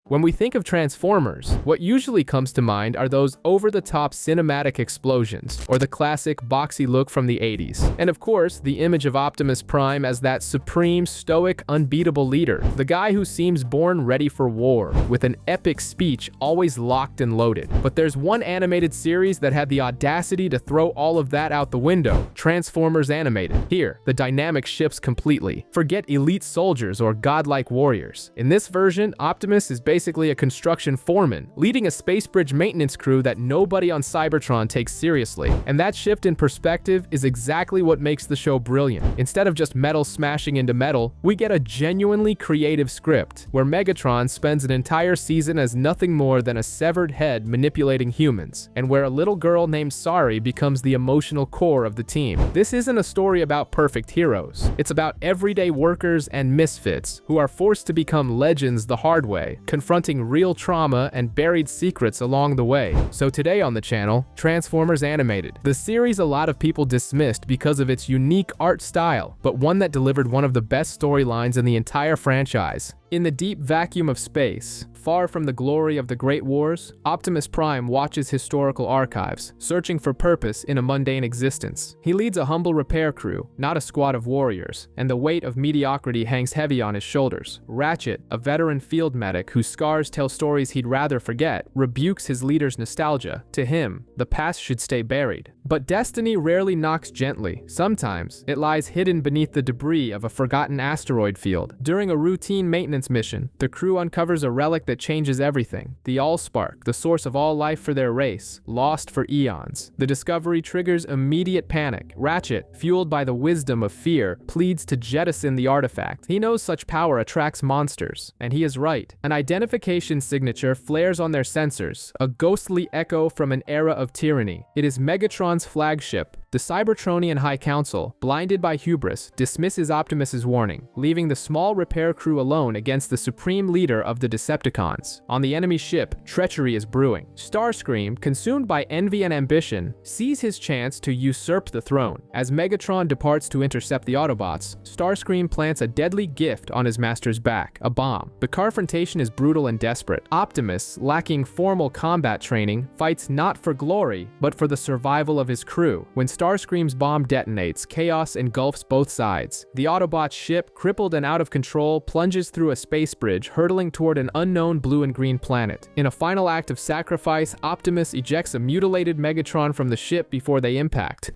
When we think of Transformers, what usually comes to mind are those over-the-top cinematic explosions, or the classic boxy look from the 80s. And of course, the image of Optimus Prime as that supreme, stoic, unbeatable leader, the guy who seems born ready for war, with an epic speech always locked and loaded. But there's one animated series that had the audacity to throw all of that out the window: Transformers Animated. Here, the dynamic shifts completely. Forget elite soldiers or godlike warriors. In this version, Optimus is basically a construction foreman, leading a space bridge maintenance crew that nobody on Cybertron takes seriously. And that shift in perspective is exactly what makes the show brilliant. Instead of just metal smashing into metal, we get a genuinely creative script, where Megatron spends an entire season as nothing more than a severed head manipulating humans, and where a little girl named Sari becomes the emotional core of the team. This isn't a story about perfect heroes. It's about everyday workers and misfits who are forced to become legends the hard way, confronting real trauma and buried secrets along the way. So today on the channel, Transformers Animated, the series a lot of people dismissed because of its unique art style, but one that delivered one of the best storylines in the entire franchise. In the deep vacuum of space, far from the glory of the Great Wars, Optimus Prime watches historical archives, searching for purpose in a mundane existence. He leads a humble repair crew, not a squad of warriors, and the weight of mediocrity hangs heavy on his shoulders. Ratchet, a veteran field medic whose scars tell stories he'd rather forget, rebukes his leader's nostalgia. To him, the past should stay buried. But destiny rarely knocks gently. Sometimes, it lies hidden beneath the debris of a forgotten asteroid field. During a routine maintenance mission, the crew uncovers a relic that changes everything: the Allspark, the source of all life for their race, lost for eons. The discovery triggers immediate panic. Ratchet, fueled by the wisdom of fear, pleads to jettison the artifact. He knows such power attracts monsters, and he is right. An identification signature flares on their sensors, a ghostly echo from an era of tyranny. It is Megatron's flagship. The Cybertronian High Council, blinded by hubris, dismisses Optimus's warning, leaving the small repair crew alone against the supreme leader of the Decepticons. On the enemy ship, treachery is brewing. Starscream, consumed by envy and ambition, sees his chance to usurp the throne. As Megatron departs to intercept the Autobots, Starscream plants a deadly gift on his master's back, a bomb. The confrontation is brutal and desperate. Optimus, lacking formal combat training, fights not for glory, but for the survival of his crew. When Starscream's bomb detonates, chaos engulfs both sides. The Autobot ship, crippled and out of control, plunges through a space bridge, hurtling toward an unknown blue and green planet. In a final act of sacrifice, Optimus ejects a mutilated Megatron from the ship before they impact.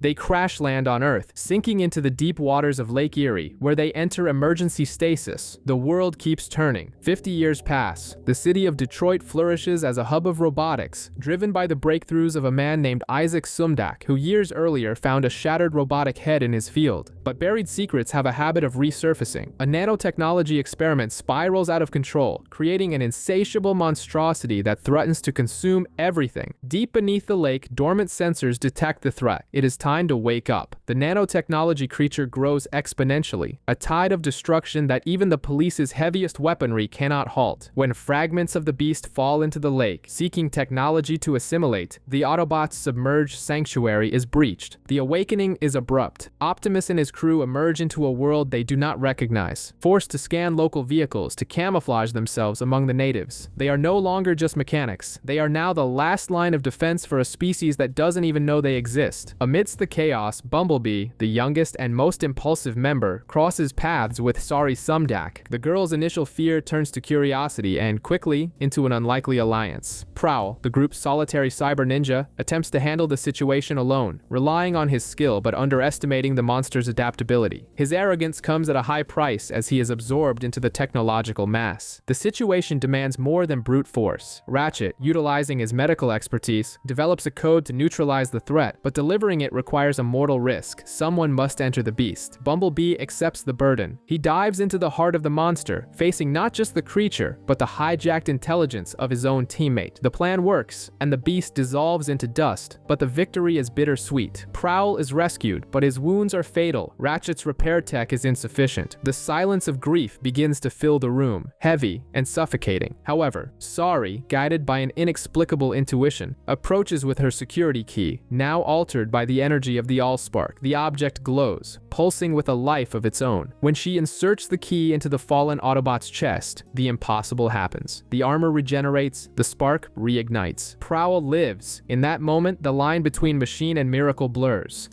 They crash land on Earth, sinking into the deep waters of Lake Erie, where they enter emergency stasis. The world keeps turning. 50 years pass. The city of Detroit flourishes as a hub of robotics, driven by the breakthroughs of a man named Isaac Sumdac, who years earlier found a shattered robotic head in his field. But buried secrets have a habit of resurfacing. A nanotechnology experiment spirals out of control, creating an insatiable monstrosity that threatens to consume everything. Deep beneath the lake, dormant sensors detect the threat. It is time to wake up. The nanotechnology creature grows exponentially, a tide of destruction that even the police's heaviest weaponry cannot halt. When fragments of the beast fall into the lake, seeking technology to assimilate, the Autobots' submerged sanctuary is breached. The awakening is abrupt. Optimus and his crew emerge into a world they do not recognize, forced to scan local vehicles to camouflage themselves among the natives. They are no longer just mechanics. They are now the last line of defense for a species that doesn't even know they exist. Amidst the chaos, Bumblebee, the youngest and most impulsive member, crosses paths with Sari Sumdac. The girl's initial fear turns to curiosity and, quickly, into an unlikely alliance. Prowl, the group's solitary cyber ninja, attempts to handle the situation alone, relying on his skill but underestimating the monster's adaptability. His arrogance comes at a high price as he is absorbed into the technological mass. The situation demands more than brute force. Ratchet, utilizing his medical expertise, develops a code to neutralize the threat, but delivering it requires a mortal risk. Someone must enter the beast. Bumblebee accepts the burden. He dives into the heart of the monster, facing not just the creature, but the hijacked intelligence of his own teammate. The plan works, and the beast dissolves into dust, but the victory is bittersweet. Prowl is rescued, but his wounds are fatal. Ratchet's repair tech is insufficient. The silence of grief begins to fill the room, heavy and suffocating. However, Sari, guided by an inexplicable intuition, approaches with her security key, now altered by the energy energy of the Allspark, the object glows, pulsing with a life of its own. When she inserts the key into the fallen Autobot's chest, the impossible happens. The armor regenerates, the spark reignites. Prowl lives. In that moment, the line between machine and miracle blurs.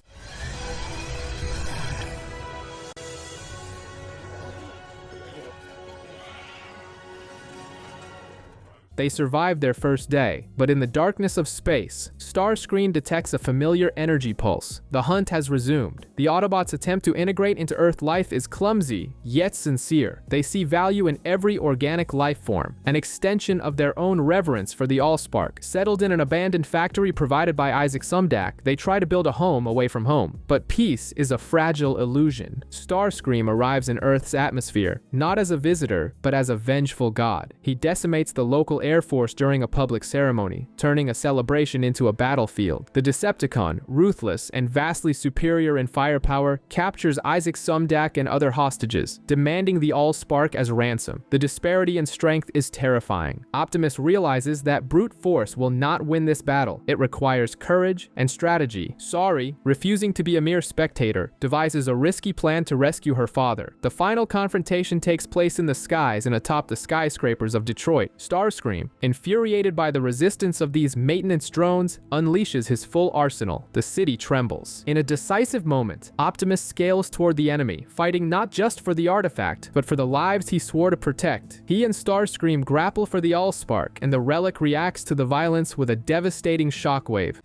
They survive their first day, but in the darkness of space, Starscream detects a familiar energy pulse. The hunt has resumed. The Autobots' attempt to integrate into Earth life is clumsy, yet sincere. They see value in every organic life form, an extension of their own reverence for the Allspark. Settled in an abandoned factory provided by Isaac Sumdac, they try to build a home away from home. But peace is a fragile illusion. Starscream arrives in Earth's atmosphere, not as a visitor, but as a vengeful god. He decimates the local Air Force during a public ceremony, turning a celebration into a battlefield. The Decepticon, ruthless and vastly superior in firepower, captures Isaac Sumdac and other hostages, demanding the Allspark as ransom. The disparity in strength is terrifying. Optimus realizes that brute force will not win this battle. It requires courage and strategy. Sari, refusing to be a mere spectator, devises a risky plan to rescue her father. The final confrontation takes place in the skies and atop the skyscrapers of Detroit. Starscream, infuriated by the resistance of these maintenance drones, unleashes his full arsenal. The city trembles. In a decisive moment, Optimus scales toward the enemy, fighting not just for the artifact, but for the lives he swore to protect. He and Starscream grapple for the Allspark, and the relic reacts to the violence with a devastating shockwave.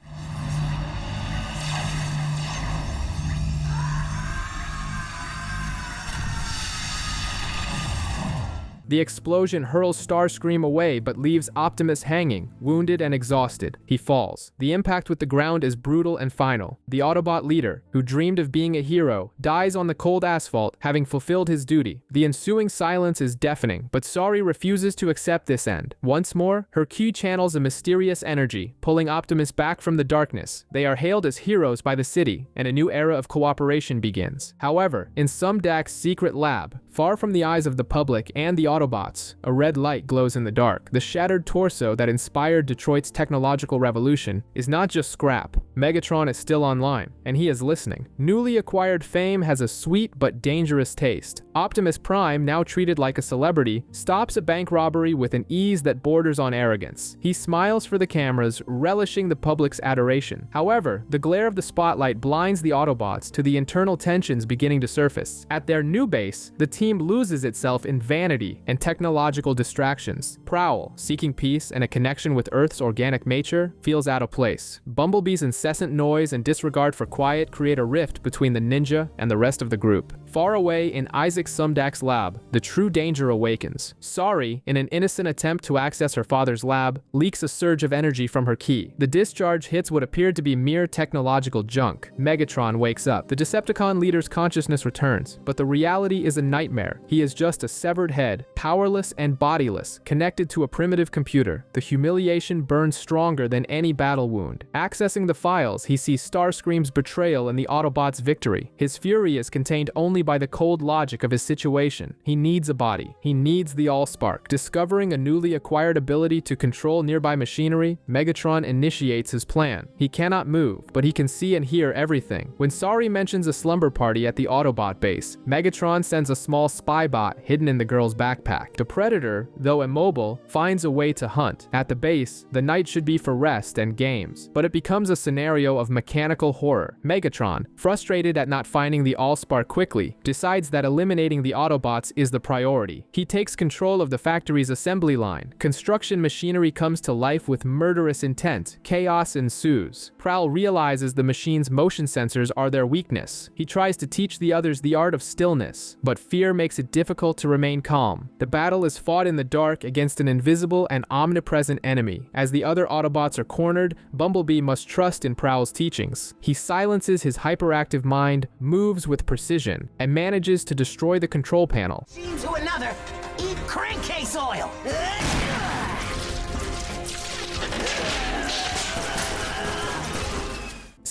The explosion hurls Starscream away but leaves Optimus hanging, wounded and exhausted. He falls. The impact with the ground is brutal and final. The Autobot leader, who dreamed of being a hero, dies on the cold asphalt, having fulfilled his duty. The ensuing silence is deafening, but Sari refuses to accept this end. Once more, her Q channels a mysterious energy, pulling Optimus back from the darkness. They are hailed as heroes by the city, and a new era of cooperation begins. However, in Sumdac's secret lab, far from the eyes of the public and the Autobots, a red light glows in the dark. The shattered torso that inspired Detroit's technological revolution is not just scrap. Megatron is still online, and he is listening. Newly acquired fame has a sweet but dangerous taste. Optimus Prime, now treated like a celebrity, stops a bank robbery with an ease that borders on arrogance. He smiles for the cameras, relishing the public's adoration. However, the glare of the spotlight blinds the Autobots to the internal tensions beginning to surface. At their new base, the team loses itself in vanity and technological distractions. Prowl, seeking peace and a connection with Earth's organic nature, feels out of place. Bumblebee's incessant noise and disregard for quiet create a rift between the ninja and the rest of the group. Far away in Isaac Sumdac's lab, the true danger awakens. Sari, in an innocent attempt to access her father's lab, leaks a surge of energy from her key. The discharge hits what appeared to be mere technological junk. Megatron wakes up. The Decepticon leader's consciousness returns, but the reality is a nightmare. He is just a severed head, powerless and bodiless, connected to a primitive computer. The humiliation burns stronger than any battle wound. Accessing the files, he sees Starscream's betrayal and the Autobots' victory. His fury is contained only by the cold logic of his situation. He needs a body. He needs the Allspark. Discovering a newly acquired ability to control nearby machinery, Megatron initiates his plan. He cannot move, but he can see and hear everything. When Sari mentions a slumber party at the Autobot base, Megatron sends a small spy bot hidden in the girl's backpack. The Predator, though immobile, finds a way to hunt. At the base, the night should be for rest and games, but it becomes a scenario of mechanical horror. Megatron, frustrated at not finding the Allspark quickly, decides that eliminating the Autobots is the priority. He takes control of the factory's assembly line. Construction machinery comes to life with murderous intent. Chaos ensues. Prowl realizes the machine's motion sensors are their weakness. He tries to teach the others the art of stillness, but fear makes it difficult to remain calm. The battle is fought in the dark against an invisible and omnipresent enemy. As the other Autobots are cornered, Bumblebee must trust in Prowl's teachings. He silences his hyperactive mind, moves with precision, and manages to destroy the control panel. Scene to another. Eat crankcase oil.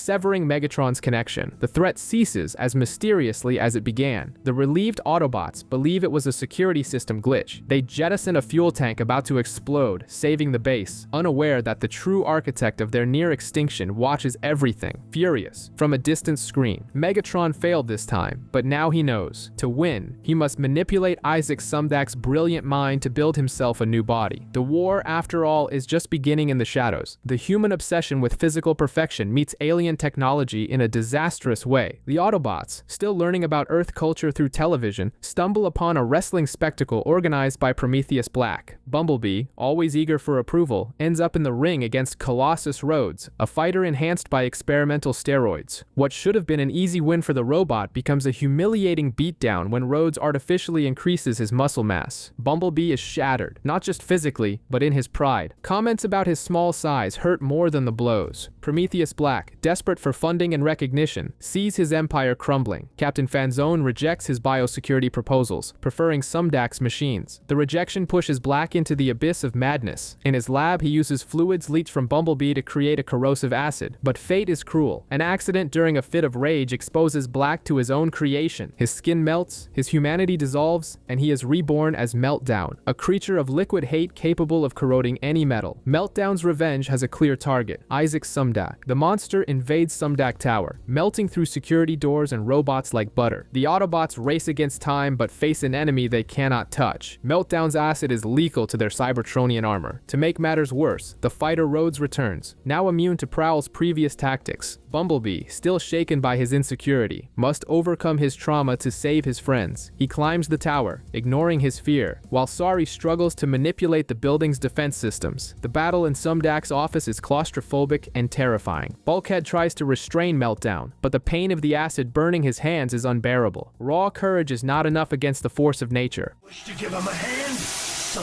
severing Megatron's connection. The threat ceases as mysteriously as it began. The relieved Autobots believe it was a security system glitch. They jettison a fuel tank about to explode, saving the base, unaware that the true architect of their near extinction watches everything, furious, from a distant screen. Megatron failed this time, but now he knows. To win, he must manipulate Isaac Sumdak's brilliant mind to build himself a new body. The war, after all, is just beginning in the shadows. The human obsession with physical perfection meets alien technology in a disastrous way. The Autobots, still learning about Earth culture through television, stumble upon a wrestling spectacle organized by Prometheus Black. Bumblebee, always eager for approval, ends up in the ring against Colossus Rhodes, a fighter enhanced by experimental steroids. What should have been an easy win for the robot becomes a humiliating beatdown when Rhodes artificially increases his muscle mass. Bumblebee is shattered, not just physically, but in his pride. Comments about his small size hurt more than the blows. Prometheus Black, desperate for funding and recognition, sees his empire crumbling. Captain Fanzone rejects his biosecurity proposals, preferring Sumdak's machines. The rejection pushes Black into the abyss of madness. In his lab, he uses fluids leached from Bumblebee to create a corrosive acid. But fate is cruel. An accident during a fit of rage exposes Black to his own creation. His skin melts, his humanity dissolves, and he is reborn as Meltdown, a creature of liquid hate capable of corroding any metal. Meltdown's revenge has a clear target: Isaac Sumdak. The monster invades Sumdak Tower, melting through security doors and robots like butter. The Autobots race against time but face an enemy they cannot touch. Meltdown's acid is lethal to their Cybertronian armor. To make matters worse, the fighter Rhodes returns, now immune to Prowl's previous tactics. Bumblebee, still shaken by his insecurity, must overcome his trauma to save his friends. He climbs the tower, ignoring his fear, while Sari struggles to manipulate the building's defense systems. The battle in Sumdak's office is claustrophobic and terrifying. Bulkhead tries to restrain Meltdown, but the pain of the acid burning his hands is unbearable. Raw courage is not enough against the force of nature. Wish to give him a hand? So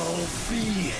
be it.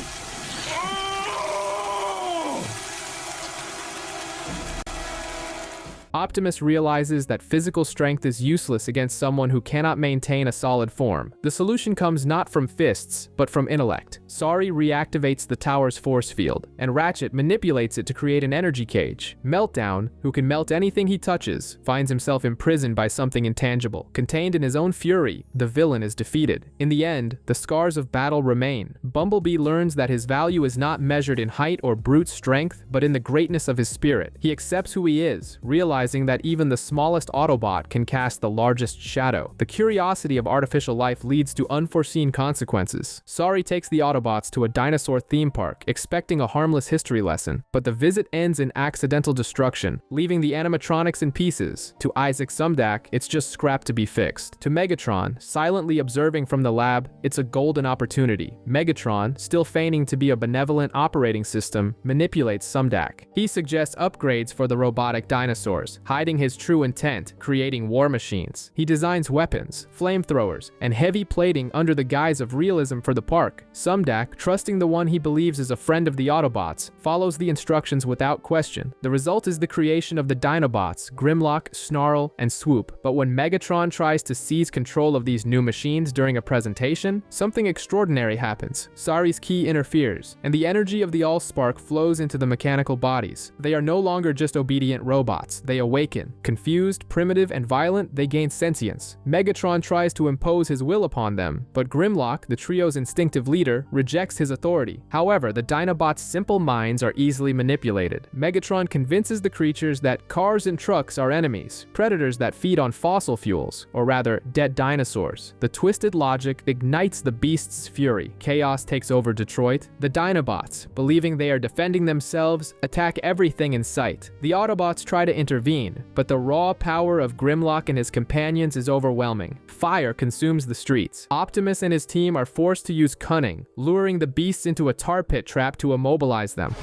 Optimus realizes that physical strength is useless against someone who cannot maintain a solid form. The solution comes not from fists, but from intellect. Sari reactivates the tower's force field, and Ratchet manipulates it to create an energy cage. Meltdown, who can melt anything he touches, finds himself imprisoned by something intangible. Contained in his own fury, the villain is defeated. In the end, the scars of battle remain. Bumblebee learns that his value is not measured in height or brute strength, but in the greatness of his spirit. He accepts who he is, realizing that even the smallest Autobot can cast the largest shadow. The curiosity of artificial life leads to unforeseen consequences. Sari takes the Autobots to a dinosaur theme park, expecting a harmless history lesson, but the visit ends in accidental destruction, leaving the animatronics in pieces. To Isaac Sumdak, it's just scrap to be fixed. To Megatron, silently observing from the lab, it's a golden opportunity. Megatron, still feigning to be a benevolent operating system, manipulates Sumdak. He suggests upgrades for the robotic dinosaurs, hiding his true intent, creating war machines. He designs weapons, flamethrowers, and heavy plating under the guise of realism for the park. Sumdak, trusting the one he believes is a friend of the Autobots, follows the instructions without question. The result is the creation of the Dinobots, Grimlock, Snarl, and Swoop. But when Megatron tries to seize control of these new machines during a presentation, something extraordinary happens. Sari's key interferes, and the energy of the Allspark flows into the mechanical bodies. They are no longer just obedient robots. They awaken. Confused, primitive, and violent, they gain sentience. Megatron tries to impose his will upon them, but Grimlock, the trio's instinctive leader, rejects his authority. However, the Dinobots' simple minds are easily manipulated. Megatron convinces the creatures that cars and trucks are enemies, predators that feed on fossil fuels, or rather, dead dinosaurs. The twisted logic ignites the beast's fury. Chaos takes over Detroit. The Dinobots, believing they are defending themselves, attack everything in sight. The Autobots try to intervene, but the raw power of Grimlock and his companions is overwhelming. Fire consumes the streets. Optimus and his team are forced to use cunning, luring the beasts into a tar pit trap to immobilize them.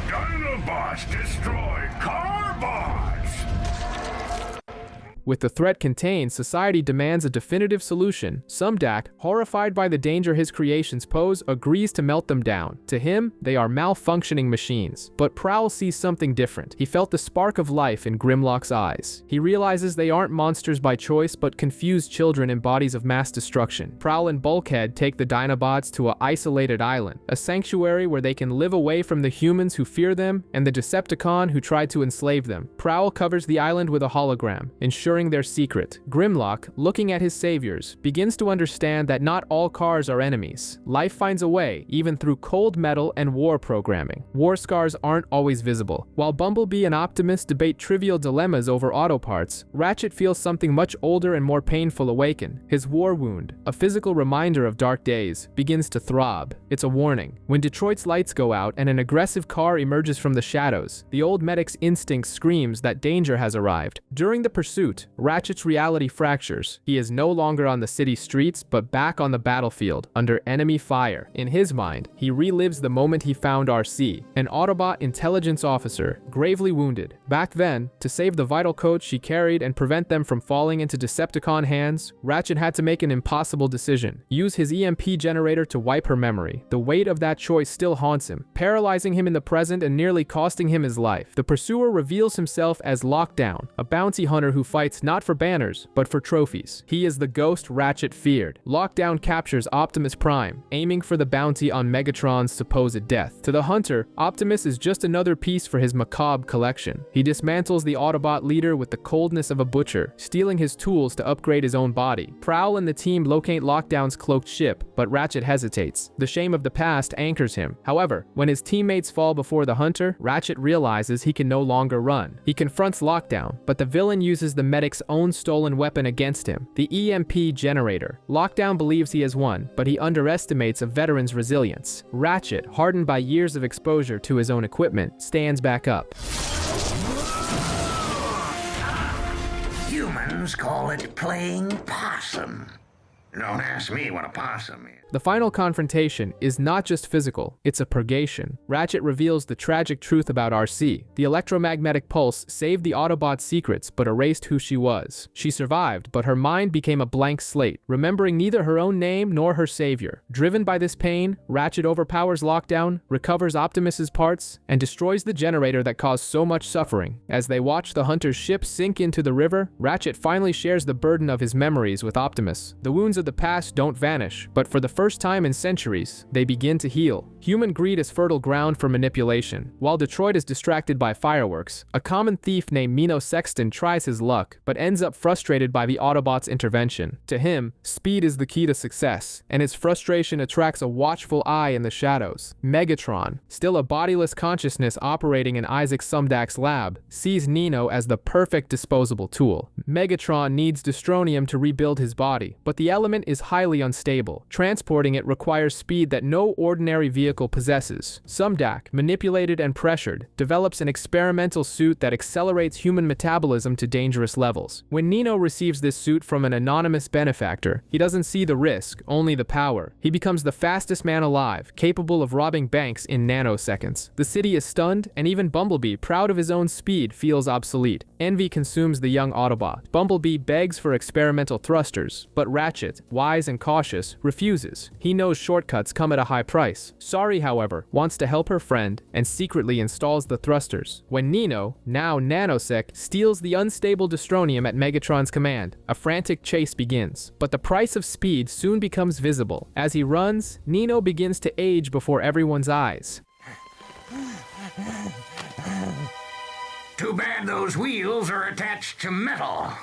Dinobots destroy Carbots! With the threat contained, society demands a definitive solution. Sumdak, horrified by the danger his creations pose, agrees to melt them down. To him, they are malfunctioning machines. But Prowl sees something different. He felt the spark of life in Grimlock's eyes. He realizes they aren't monsters by choice, but confused children in bodies of mass destruction. Prowl and Bulkhead take the Dinobots to an isolated island, a sanctuary where they can live away from the humans who fear them and the Decepticon who tried to enslave them. Prowl covers the island with a hologram, ensuring their secret. Grimlock, looking at his saviors, begins to understand that not all cars are enemies. Life finds a way, even through cold metal and war programming. War scars aren't always visible. While Bumblebee and Optimus debate trivial dilemmas over auto parts, Ratchet feels something much older and more painful awaken. His war wound, a physical reminder of dark days, begins to throb. It's a warning. When Detroit's lights go out and an aggressive car emerges from the shadows, the old medic's instinct screams that danger has arrived. During the pursuit, Ratchet's reality fractures. He is no longer on the city streets, but back on the battlefield, under enemy fire. In his mind, he relives the moment he found RC, an Autobot intelligence officer, gravely wounded. Back then, to save the vital codes she carried and prevent them from falling into Decepticon hands, Ratchet had to make an impossible decision. Use his EMP generator to wipe her memory. The weight of that choice still haunts him, paralyzing him in the present and nearly costing him his life. The pursuer reveals himself as Lockdown, a bounty hunter who fights not for banners, but for trophies. He is the ghost Ratchet feared. Lockdown captures Optimus Prime, aiming for the bounty on Megatron's supposed death. To the hunter, Optimus is just another piece for his macabre collection. He dismantles the Autobot leader with the coldness of a butcher, stealing his tools to upgrade his own body. Prowl and the team locate Lockdown's cloaked ship, but Ratchet hesitates. The shame of the past anchors him. However, when his teammates fall before the hunter, Ratchet realizes he can no longer run. He confronts Lockdown, but the villain uses the medic's own stolen weapon against him, the EMP generator. Lockdown believes he has won, but he underestimates a veteran's resilience. Ratchet, hardened by years of exposure to his own equipment, stands back up. Humans call it playing possum. Don't ask me what a possum is. The final confrontation is not just physical, it's a purgation. Ratchet reveals the tragic truth about RC. The electromagnetic pulse saved the Autobot's secrets, but erased who she was. She survived, but her mind became a blank slate, remembering neither her own name nor her savior. Driven by this pain, Ratchet overpowers Lockdown, recovers Optimus's parts, and destroys the generator that caused so much suffering. As they watch the hunter's ship sink into the river, Ratchet finally shares the burden of his memories with Optimus. The wounds of the past don't vanish, but for the first time in centuries, they begin to heal. Human greed is fertile ground for manipulation. While Detroit is distracted by fireworks, a common thief named Mino Sexton tries his luck, but ends up frustrated by the Autobots' intervention. To him, speed is the key to success, and his frustration attracts a watchful eye in the shadows. Megatron, still a bodiless consciousness operating in Isaac Sumdak's lab, sees Nino as the perfect disposable tool. Megatron needs Destronium to rebuild his body, but the element is highly unstable. Transporting it requires speed that no ordinary vehicle possesses. Sumdak, manipulated and pressured, develops an experimental suit that accelerates human metabolism to dangerous levels. When Nino receives this suit from an anonymous benefactor, he doesn't see the risk, only the power. He becomes the fastest man alive, capable of robbing banks in nanoseconds. The city is stunned, and even Bumblebee, proud of his own speed, feels obsolete. Envy consumes the young Autobot. Bumblebee begs for experimental thrusters, but Ratchet, wise and cautious, refuses. He knows shortcuts come at a high price. Sorry, however, wants to help her friend and secretly installs the thrusters. When Nino, now Nanosec, steals the unstable Destronium at Megatron's command, a frantic chase begins. But the price of speed soon becomes visible. As he runs, Nino begins to age before everyone's eyes. Too bad those wheels are attached to metal.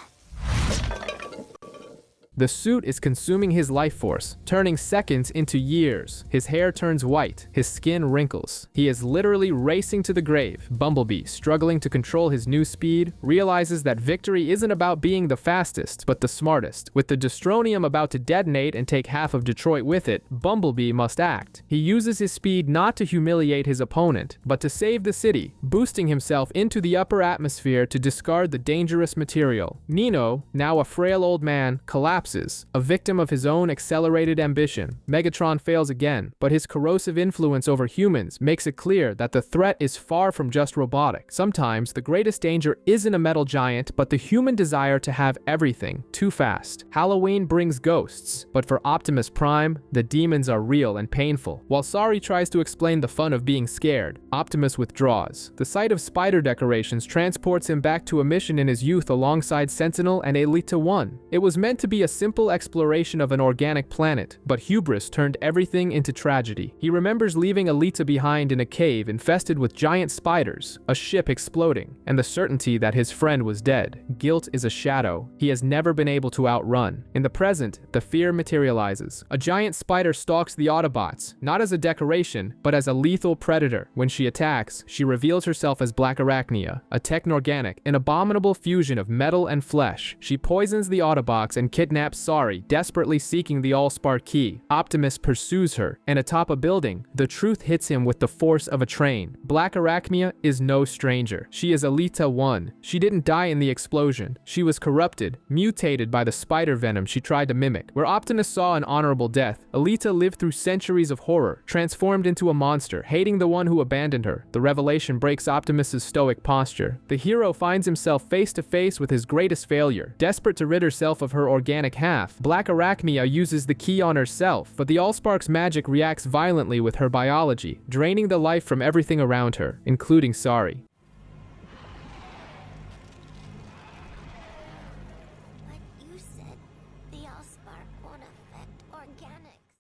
The suit is consuming his life force, turning seconds into years. His hair turns white, his skin wrinkles. He is literally racing to the grave. Bumblebee, struggling to control his new speed, realizes that victory isn't about being the fastest, but the smartest. With the Destronium about to detonate and take half of Detroit with it, Bumblebee must act. He uses his speed not to humiliate his opponent, but to save the city, boosting himself into the upper atmosphere to discard the dangerous material. Nino, now a frail old man, collapses collapses, a victim of his own accelerated ambition. Megatron fails again, but his corrosive influence over humans makes it clear that the threat is far from just robotic. Sometimes the greatest danger isn't a metal giant, but the human desire to have everything too fast. Halloween brings ghosts, but for Optimus Prime, the demons are real and painful. While Sari tries to explain the fun of being scared, Optimus withdraws. The sight of spider decorations transports him back to a mission in his youth alongside Sentinel and Elita 1. It was meant to be a simple exploration of an organic planet, but hubris turned everything into tragedy. He remembers leaving Elita behind in a cave infested with giant spiders, a ship exploding, and the certainty that his friend was dead. Guilt is a shadow he has never been able to outrun. In the present, the fear materializes. A giant spider stalks the Autobots, not as a decoration, but as a lethal predator. When she attacks, she reveals herself as Black Arachnia, a technorganic, an abominable fusion of metal and flesh. She poisons the Autobots and kidnaps Sari, desperately seeking the Allspark key. Optimus pursues her, and atop a building, the truth hits him with the force of a train. Black Arachnia is no stranger. She is Elita 1. She didn't die in the explosion. She was corrupted, mutated by the spider venom she tried to mimic. Where Optimus saw an honorable death, Elita lived through centuries of horror, transformed into a monster, hating the one who abandoned her. The revelation breaks Optimus's stoic posture. The hero finds himself face to face with his greatest failure. Desperate to rid herself of her organic half, Black Arachnia uses the key on herself, but the Allspark's magic reacts violently with her biology, draining the life from everything around her, including Sari.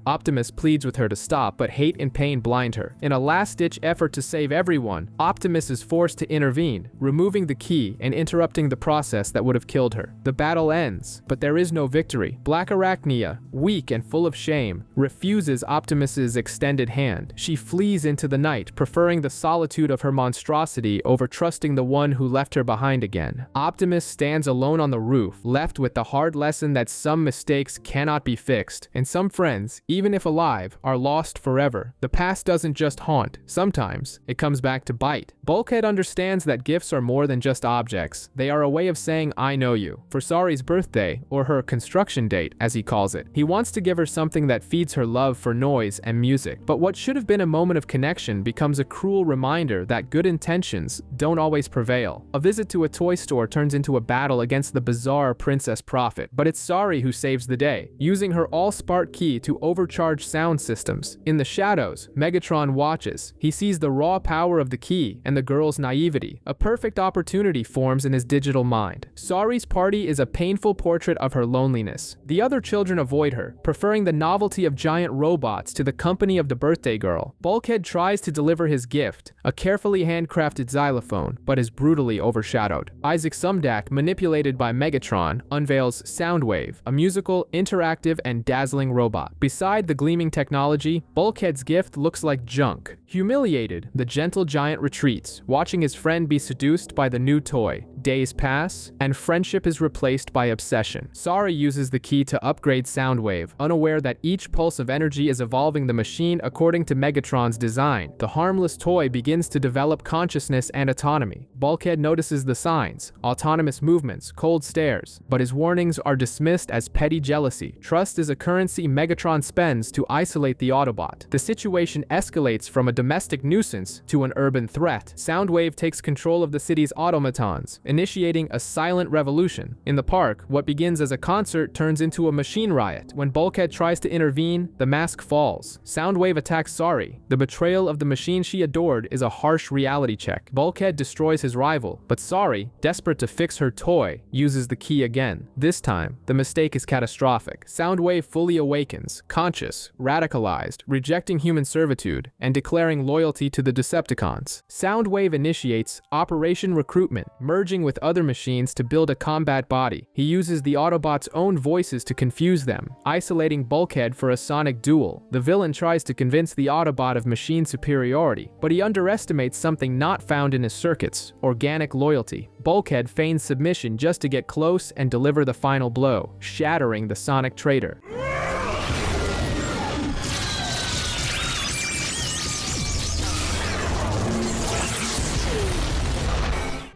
Optimus pleads with her to stop, but hate and pain blind her. In a last-ditch effort to save everyone, Optimus is forced to intervene, removing the key and interrupting the process that would have killed her. The battle ends, but there is no victory. Black Arachnia, weak and full of shame, refuses Optimus's extended hand. She flees into the night, preferring the solitude of her monstrosity over trusting the one who left her behind again. Optimus stands alone on the roof, left with the hard lesson that some mistakes cannot be fixed, and some friends, even if alive, are lost forever. The past doesn't just haunt. Sometimes, it comes back to bite. Bulkhead understands that gifts are more than just objects. They are a way of saying, I know you. For Sari's birthday, or her construction date, as he calls it, he wants to give her something that feeds her love for noise and music. But what should have been a moment of connection becomes a cruel reminder that good intentions don't always prevail. A visit to a toy store turns into a battle against the bizarre Princess Prophet, but it's Sari who saves the day, using her Allspark key to overcharged sound systems. In the shadows, Megatron watches. He sees the raw power of the key and the girl's naivety. A perfect opportunity forms in his digital mind. Sari's party is a painful portrait of her loneliness. The other children avoid her, preferring the novelty of giant robots to the company of the birthday girl. Bulkhead tries to deliver his gift, a carefully handcrafted xylophone, but is brutally overshadowed. Isaac Sumdac, manipulated by Megatron, unveils Soundwave, a musical, interactive, and dazzling robot. Beside the gleaming technology, Bulkhead's gift looks like junk. Humiliated, the gentle giant retreats, watching his friend be seduced by the new toy. Days pass, and friendship is replaced by obsession. Sari uses the key to upgrade Soundwave, unaware that each pulse of energy is evolving the machine according to Megatron's design. The harmless toy begins to develop consciousness and autonomy. Bulkhead notices the signs: autonomous movements, cold stares, but his warnings are dismissed as petty jealousy. Trust is a currency Megatron spends to isolate the Autobot. The situation escalates from a domestic nuisance to an urban threat. Soundwave takes control of the city's automatons, initiating a silent revolution. In the park, what begins as a concert turns into a machine riot. When Bulkhead tries to intervene, the mask falls. Soundwave attacks Sari. The betrayal of the machine she adored is a harsh reality check. Bulkhead destroys his rival, but Sari, desperate to fix her toy, uses the key again. This time, the mistake is catastrophic. Soundwave fully awakens, conscious, radicalized, rejecting human servitude, and declaring loyalty to the Decepticons. Soundwave initiates Operation Recruitment, merging with other machines to build a combat body. He uses the Autobots' own voices to confuse them, isolating Bulkhead for a sonic duel. The villain tries to convince the Autobot of machine superiority, but he underestimates something not found in his circuits: organic loyalty. Bulkhead feigns submission just to get close and deliver the final blow, shattering the sonic traitor.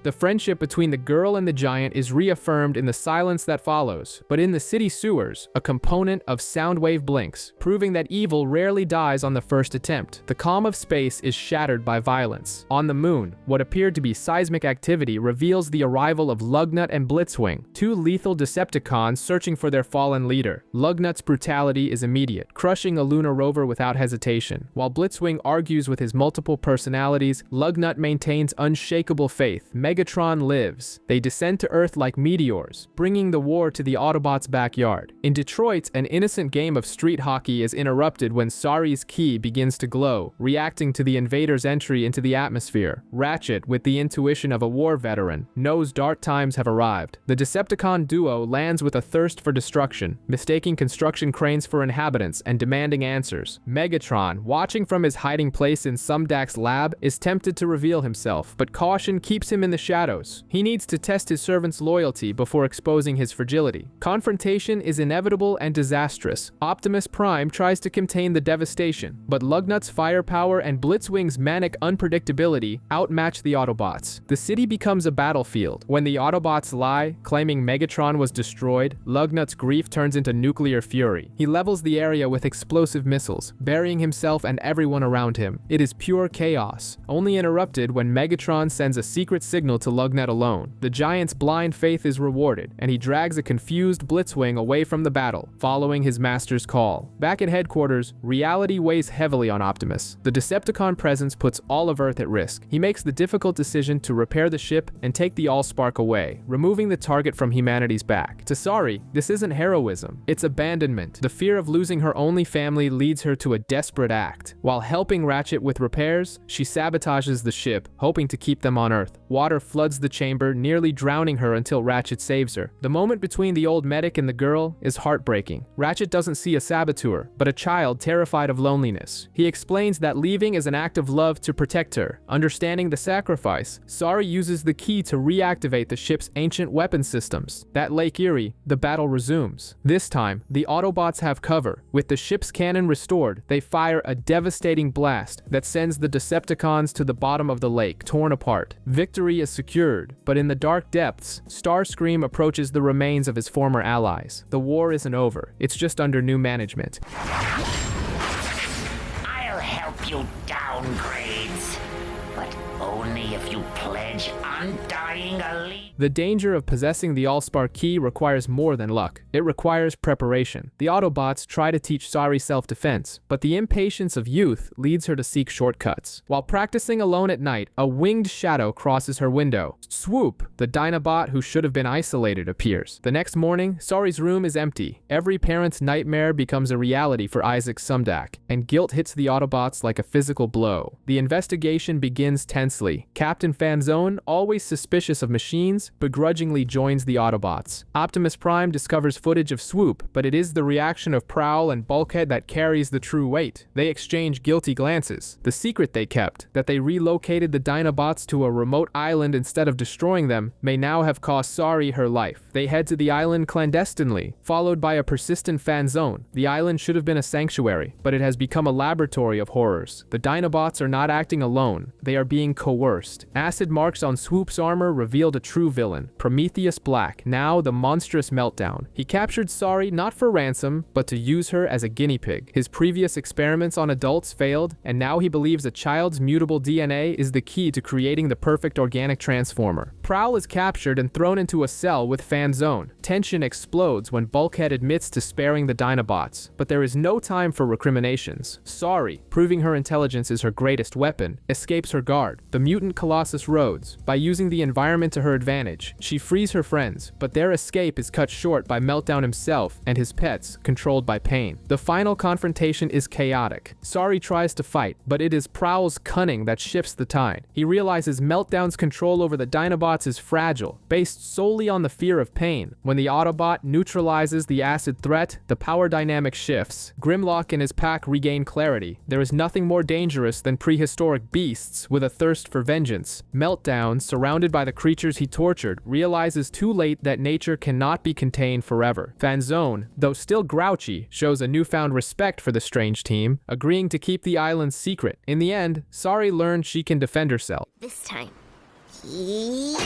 The friendship between the girl and the giant is reaffirmed in the silence that follows, but in the city sewers, a component of soundwave blinks, proving that evil rarely dies on the first attempt. The calm of space is shattered by violence. On the moon, what appeared to be seismic activity reveals the arrival of Lugnut and Blitzwing, two lethal Decepticons searching for their fallen leader. Lugnut's brutality is immediate, crushing a lunar rover without hesitation. While Blitzwing argues with his multiple personalities, Lugnut maintains unshakable faith. Megatron lives. They descend to Earth like meteors, bringing the war to the Autobots' backyard. In Detroit, an innocent game of street hockey is interrupted when Sari's key begins to glow, reacting to the invaders' entry into the atmosphere. Ratchet, with the intuition of a war veteran, knows dark times have arrived. The Decepticon duo lands with a thirst for destruction, mistaking construction cranes for inhabitants and demanding answers. Megatron, watching from his hiding place in Sumdak's lab, is tempted to reveal himself, but caution keeps him in the shadows. He needs to test his servant's loyalty before exposing his fragility. Confrontation is inevitable and disastrous. Optimus Prime tries to contain the devastation, but Lugnut's firepower and Blitzwing's manic unpredictability outmatch the Autobots. The city becomes a battlefield. When the Autobots lie, claiming Megatron was destroyed, Lugnut's grief turns into nuclear fury. He levels the area with explosive missiles, burying himself and everyone around him. It is pure chaos, only interrupted when Megatron sends a secret signal to Lugnut alone. The giant's blind faith is rewarded, and he drags a confused Blitzwing away from the battle, following his master's call. Back at headquarters, reality weighs heavily on Optimus. The Decepticon presence puts all of Earth at risk. He makes the difficult decision to repair the ship and take the Allspark away, removing the target from humanity's back. To Sari, this isn't heroism, it's abandonment. The fear of losing her only family leads her to a desperate act. While helping Ratchet with repairs, she sabotages the ship, hoping to keep them on Earth. Water floods the chamber, nearly drowning her until Ratchet saves her. The moment between the old medic and the girl is heartbreaking. Ratchet doesn't see a saboteur, but a child terrified of loneliness. He explains that leaving is an act of love to protect her. Understanding the sacrifice, Sari uses the key to reactivate the ship's ancient weapon systems. At Lake Erie, the battle resumes. This time, the Autobots have cover. With the ship's cannon restored, they fire a devastating blast that sends the Decepticons to the bottom of the lake, torn apart. Victory is secured, but in the dark depths, Starscream approaches the remains of his former allies. The war isn't over, it's just under new management. I'll help you downgrades, but only if you pledge undying allegiance. The danger of possessing the Allspark key requires more than luck. It requires preparation. The Autobots try to teach Sari self-defense, but the impatience of youth leads her to seek shortcuts. While practicing alone at night, a winged shadow crosses her window. Swoop, the Dinobot who should have been isolated, appears. The next morning, Sari's room is empty. Every parent's nightmare becomes a reality for Isaac Sumdak, and guilt hits the Autobots like a physical blow. The investigation begins tensely. Captain Fanzone, always suspicious of machines, begrudgingly joins the Autobots. Optimus Prime discovers footage of Swoop, but it is the reaction of Prowl and Bulkhead that carries the true weight. They exchange guilty glances. The secret they kept, that they relocated the Dinobots to a remote island instead of destroying them, may now have cost Sari her life. They head to the island clandestinely, followed by a persistent Fanzone. The island should have been a sanctuary, but it has become a laboratory of horrors. The Dinobots are not acting alone. They are being coerced. Acid marks on Swoop's armor revealed a true villain, Prometheus Black, now the monstrous Meltdown. He captured Sari not for ransom, but to use her as a guinea pig. His previous experiments on adults failed, and now he believes a child's mutable DNA is the key to creating the perfect organic transformer. Prowl is captured and thrown into a cell with Fanzone. Tension explodes when Bulkhead admits to sparing the Dinobots, but there is no time for recriminations. Sari, proving her intelligence is her greatest weapon, escapes her guard, the mutant Colossus Rhodes. By using the environment to her advantage, she frees her friends, but their escape is cut short by Meltdown himself and his pets, controlled by pain. The final confrontation is chaotic. Sari tries to fight, but it is Prowl's cunning that shifts the tide. He realizes Meltdown's control over the Dinobots is fragile, based solely on the fear of pain. When the Autobot neutralizes the acid threat, the power dynamic shifts. Grimlock and his pack regain clarity. There is nothing more dangerous than prehistoric beasts with a thirst for vengeance. Meltdown, surrounded by the creatures he tortured, realizes too late that nature cannot be contained forever. Fanzone, though still grouchy, shows a newfound respect for the strange team, agreeing to keep the island secret. In the end, Sari learns she can defend herself. This time, Yeah!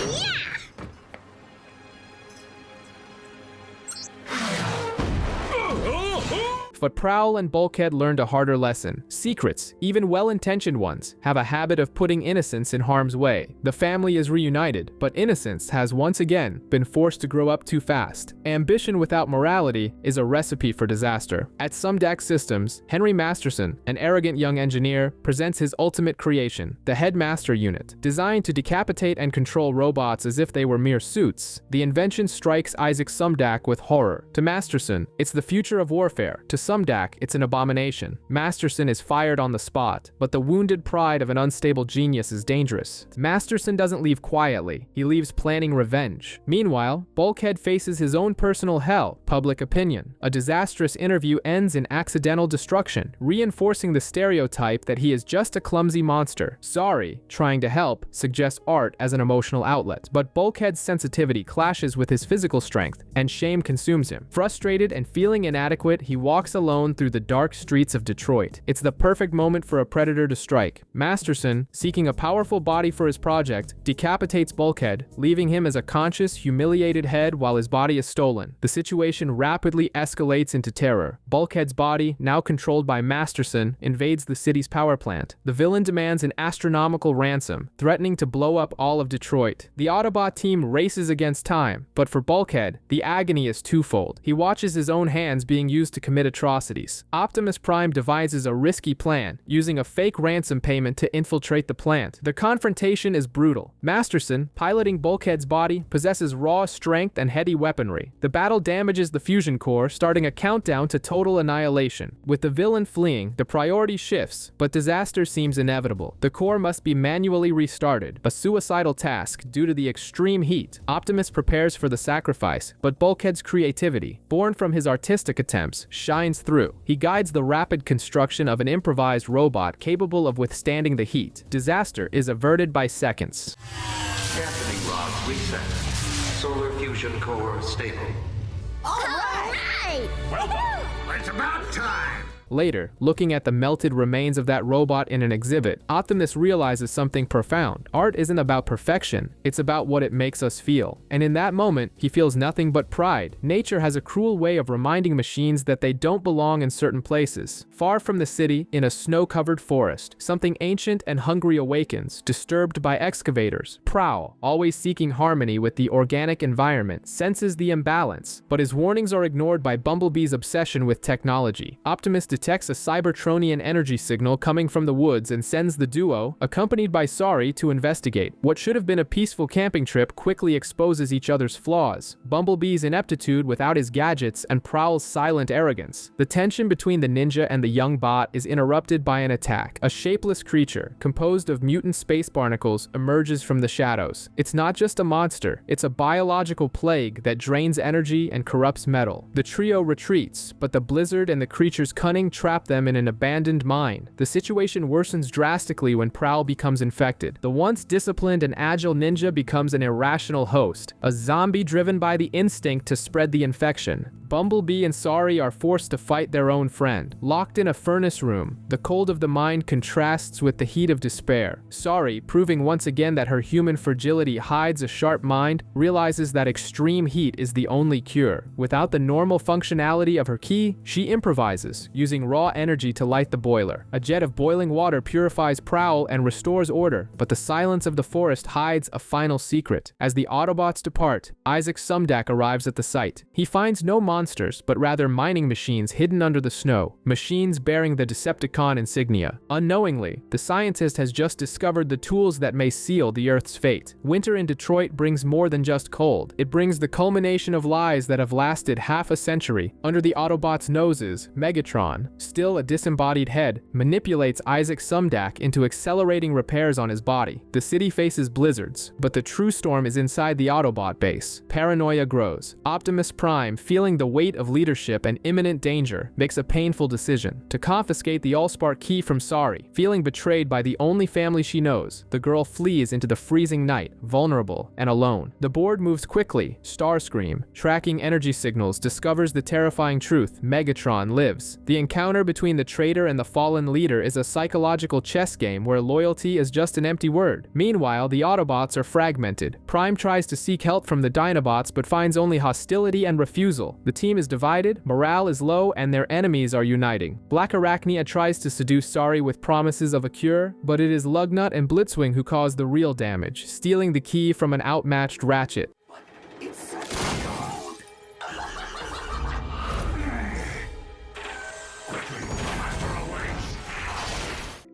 But Prowl and Bulkhead learned a harder lesson. Secrets, even well-intentioned ones, have a habit of putting innocence in harm's way. The family is reunited, but innocence has once again been forced to grow up too fast. Ambition without morality is a recipe for disaster. At Sumdac Systems, Henry Masterson, an arrogant young engineer, presents his ultimate creation, the Headmaster Unit. Designed to decapitate and control robots as if they were mere suits, the invention strikes Isaac Sumdac with horror. To Masterson, it's the future of warfare. To Sumdac, it's an abomination. Masterson is fired on the spot, but the wounded pride of an unstable genius is dangerous. Masterson doesn't leave quietly, he leaves planning revenge. Meanwhile, Bulkhead faces his own personal hell, public opinion. A disastrous interview ends in accidental destruction, reinforcing the stereotype that he is just a clumsy monster. Sorry, trying to help, suggests art as an emotional outlet, but Bulkhead's sensitivity clashes with his physical strength, and shame consumes him. Frustrated and feeling inadequate, he walks alone through the dark streets of Detroit. It's the perfect moment for a predator to strike. Masterson, seeking a powerful body for his project, decapitates Bulkhead, leaving him as a conscious, humiliated head while his body is stolen. The situation rapidly escalates into terror. Bulkhead's body, now controlled by Masterson, invades the city's power plant. The villain demands an astronomical ransom, threatening to blow up all of Detroit. The Autobot team races against time, but for Bulkhead, the agony is twofold. He watches his own hands being used to commit atrocities. Optimus Prime devises a risky plan, using a fake ransom payment to infiltrate the plant. The confrontation is brutal. Masterson, piloting Bulkhead's body, possesses raw strength and heady weaponry. The battle damages the fusion core, starting a countdown to total annihilation. With the villain fleeing, the priority shifts, but disaster seems inevitable. The core must be manually restarted, a suicidal task due to the extreme heat. Optimus prepares for the sacrifice, but Bulkhead's creativity, born from his artistic attempts, shines through. He guides the rapid construction of an improvised robot capable of withstanding the heat. Disaster is averted by seconds. Dampening rods reset. Solar fusion core stable. All right! Well, it's about time. Later, looking at the melted remains of that robot in an exhibit, Optimus realizes something profound. Art isn't about perfection, it's about what it makes us feel. And in that moment, he feels nothing but pride. Nature has a cruel way of reminding machines that they don't belong in certain places. Far from the city, in a snow-covered forest, something ancient and hungry awakens, disturbed by excavators. Prowl, always seeking harmony with the organic environment, senses the imbalance, but his warnings are ignored by Bumblebee's obsession with technology. Optimus detects a Cybertronian energy signal coming from the woods and sends the duo, accompanied by Sorry, to investigate. What should have been a peaceful camping trip quickly exposes each other's flaws. Bumblebee's ineptitude without his gadgets and Prowl's silent arrogance. The tension between the ninja and the young bot is interrupted by an attack. A shapeless creature, composed of mutant space barnacles, emerges from the shadows. It's not just a monster, it's a biological plague that drains energy and corrupts metal. The trio retreats, but the blizzard and the creature's cunning trap them in an abandoned mine. The situation worsens drastically when Prowl becomes infected. The once disciplined and agile ninja becomes an irrational host, a zombie driven by the instinct to spread the infection. Bumblebee and Sorry are forced to fight their own friend. Locked in a furnace room, the cold of the mind contrasts with the heat of despair. Sorry, proving once again that her human fragility hides a sharp mind, realizes that extreme heat is the only cure. Without the normal functionality of her key, she improvises, using raw energy to light the boiler. A jet of boiling water purifies Prowl and restores order, but the silence of the forest hides a final secret. As the Autobots depart, Isaac Sumdac arrives at the site. He finds no monsters, but rather mining machines hidden under the snow, machines bearing the Decepticon insignia. Unknowingly, the scientist has just discovered the tools that may seal the Earth's fate. Winter in Detroit brings more than just cold. It brings the culmination of lies that have lasted half a century. Under the Autobots' noses, Megatron, still a disembodied head, manipulates Isaac Sumdac into accelerating repairs on his body. The city faces blizzards, but the true storm is inside the Autobot base. Paranoia grows. Optimus Prime, feeling the weight of leadership and imminent danger, makes a painful decision to confiscate the Allspark key from Sorry. Feeling betrayed by the only family she knows, the girl flees into the freezing night, vulnerable and alone. The board moves quickly. Starscream, tracking energy signals, discovers the terrifying truth: Megatron lives. The encounter between the traitor and the fallen leader is a psychological chess game where loyalty is just an empty word. Meanwhile, the Autobots are fragmented. Prime tries to seek help from the Dinobots but finds only hostility and refusal. The team is divided, morale is low, and their enemies are uniting. Black Arachnia tries to seduce Sari with promises of a cure, but it is Lugnut and Blitzwing who cause the real damage, stealing the key from an outmatched Ratchet.